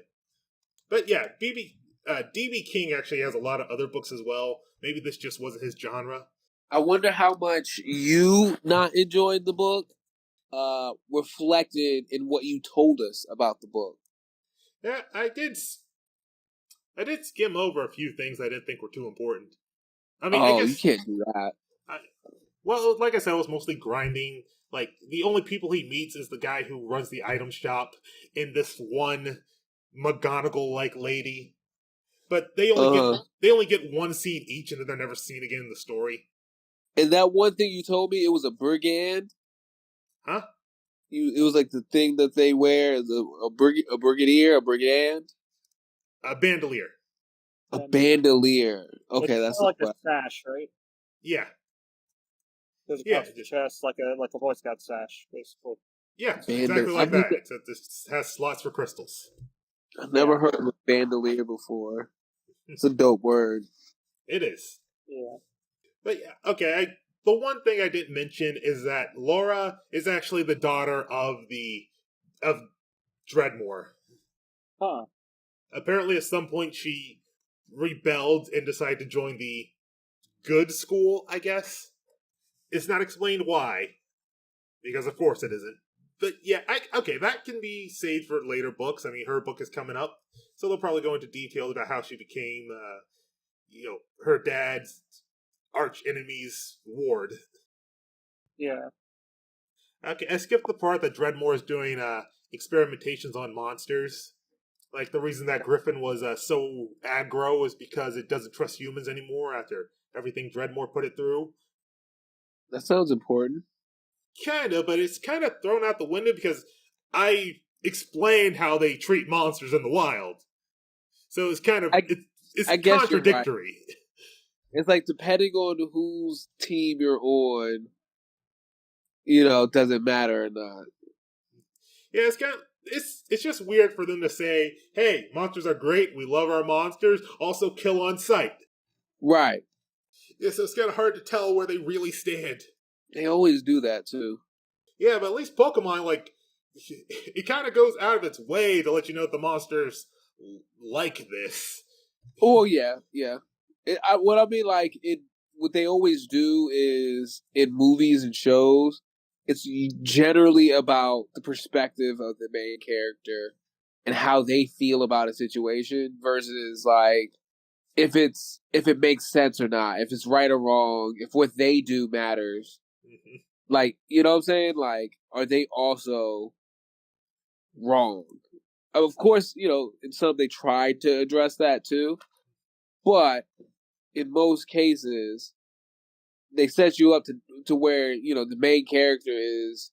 Speaker 2: But yeah, D.B. King actually has a lot of other books as well. Maybe this just wasn't his genre.
Speaker 4: I wonder how much you not enjoying the book reflected in what you told us about the book.
Speaker 2: Yeah, I did skim over a few things I didn't think were too important. I mean, I
Speaker 4: Oh, you
Speaker 2: guess
Speaker 4: can't do that.
Speaker 2: well, like I said, I was mostly grinding. Like, the only people he meets is the guy who runs the item shop and this one McGonagall-like lady. But they only get one scene each, and then they're never seen again in the story.
Speaker 4: And that one thing you told me, it was a brigand.
Speaker 2: Huh?
Speaker 4: It was like the thing that they wear, a brigadier, a brigand,
Speaker 2: A bandolier.
Speaker 4: a bandolier. Okay,
Speaker 3: It's
Speaker 4: that's
Speaker 3: kind of
Speaker 4: the
Speaker 3: like a sash, right?
Speaker 2: Yeah.
Speaker 3: There's a
Speaker 2: Yeah.
Speaker 3: cuff chest, like a Boy Scout sash, basically.
Speaker 2: Yeah, exactly like that. Except this has slots for crystals.
Speaker 4: I've never heard of a bandolier before. It's a dope word.
Speaker 2: It is.
Speaker 3: Yeah.
Speaker 2: But yeah, okay. The one thing I didn't mention is that Laura is actually the daughter of Dreadmore.
Speaker 3: Huh.
Speaker 2: Apparently, at some point, she rebelled and decided to join the good school. I guess it's not explained why, because of course it isn't. But yeah, okay, that can be saved for later books. I mean, her book is coming up, so they'll probably go into details about how she became, her dad's arch enemy's ward.
Speaker 3: Yeah.
Speaker 2: Okay, I skipped the part that Dreadmore is doing experimentations on monsters. Like, the reason that Griffin was so aggro is because it doesn't trust humans anymore after everything Dreadmore put it through.
Speaker 4: That sounds important.
Speaker 2: Kinda, but it's kind of thrown out the window because I explained how they treat monsters in the wild. So it's kind of, it's
Speaker 4: I guess you're right.
Speaker 2: contradictory.
Speaker 4: It's like depending on whose team you're on, doesn't matter or not.
Speaker 2: Yeah, it's just weird for them to say, hey, monsters are great, we love our monsters, also kill on sight.
Speaker 4: Right.
Speaker 2: Yeah, so it's kind of hard to tell where they really stand.
Speaker 4: They always do that too.
Speaker 2: Yeah, but at least Pokemon, like, it kind of goes out of its way to let you know that the monsters like this.
Speaker 4: Oh yeah. What I mean, like, what they always do is in movies and shows, it's generally about the perspective of the main character and how they feel about a situation versus like if it makes sense or not, if it's right or wrong, if what they do matters.
Speaker 2: Mm-hmm.
Speaker 4: Like, you know what I'm saying? Like, are they also wrong? Of course, in some they tried to address that too, but in most cases, they set you up to where the main character is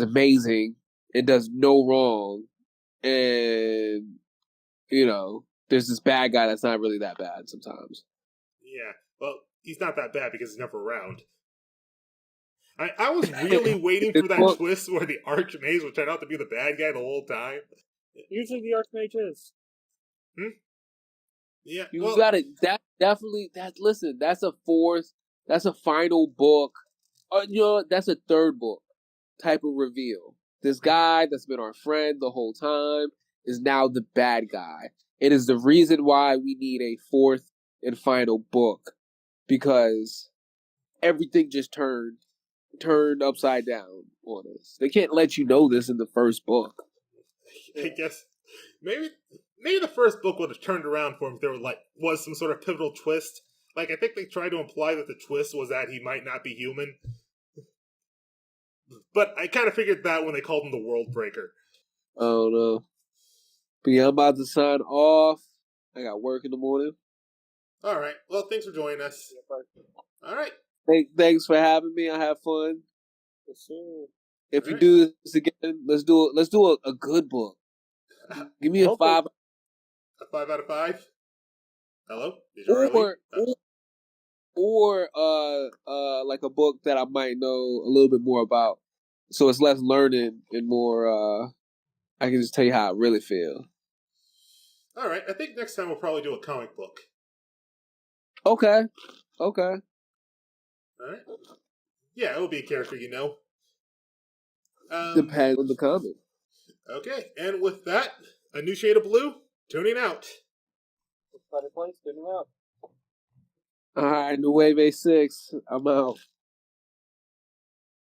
Speaker 4: amazing and does no wrong, and there's this bad guy that's not really that bad sometimes.
Speaker 2: Yeah, well, he's not that bad because he's never around. I was really waiting for that twist where the Archmage would turn out to be the bad guy the whole time.
Speaker 3: Usually the Archmage is.
Speaker 2: Yeah,
Speaker 4: you got it. That definitely. Listen. That's a final book. That's a third book type of reveal. This guy that's been our friend the whole time is now the bad guy. It is the reason why we need a fourth and final book, because everything just turned upside down on us. They can't let you know this in the first book.
Speaker 2: I guess maybe the first book would have turned around for him if there was some sort of pivotal twist. Like, I think they tried to imply that the twist was that he might not be human. But I kind of figured that when they called him the World Breaker.
Speaker 4: I don't know. But yeah, I'm about to sign off. I got work in the morning.
Speaker 2: All right. Well, thanks for joining us. All right.
Speaker 4: Thanks for having me. I have fun.
Speaker 3: Yes, sir.
Speaker 4: If you
Speaker 2: Alright.
Speaker 4: do this again, let's do a good book. Give me a
Speaker 3: Hopefully.
Speaker 4: 5,
Speaker 2: A 5 out of 5. Hello? Did you already leave?
Speaker 4: like a book that I might know a little bit more about. So it's less learning and more I can just tell you how I really feel.
Speaker 2: All right. I think next time we'll probably do a comic book.
Speaker 4: Okay.
Speaker 2: All right. Yeah, it will be a character you know.
Speaker 4: Depends on the comic.
Speaker 2: Okay, and with that, a new shade of blue, tuning out.
Speaker 3: Deadspyderplays, tuning out.
Speaker 4: All right, Nueve 6. I'm out.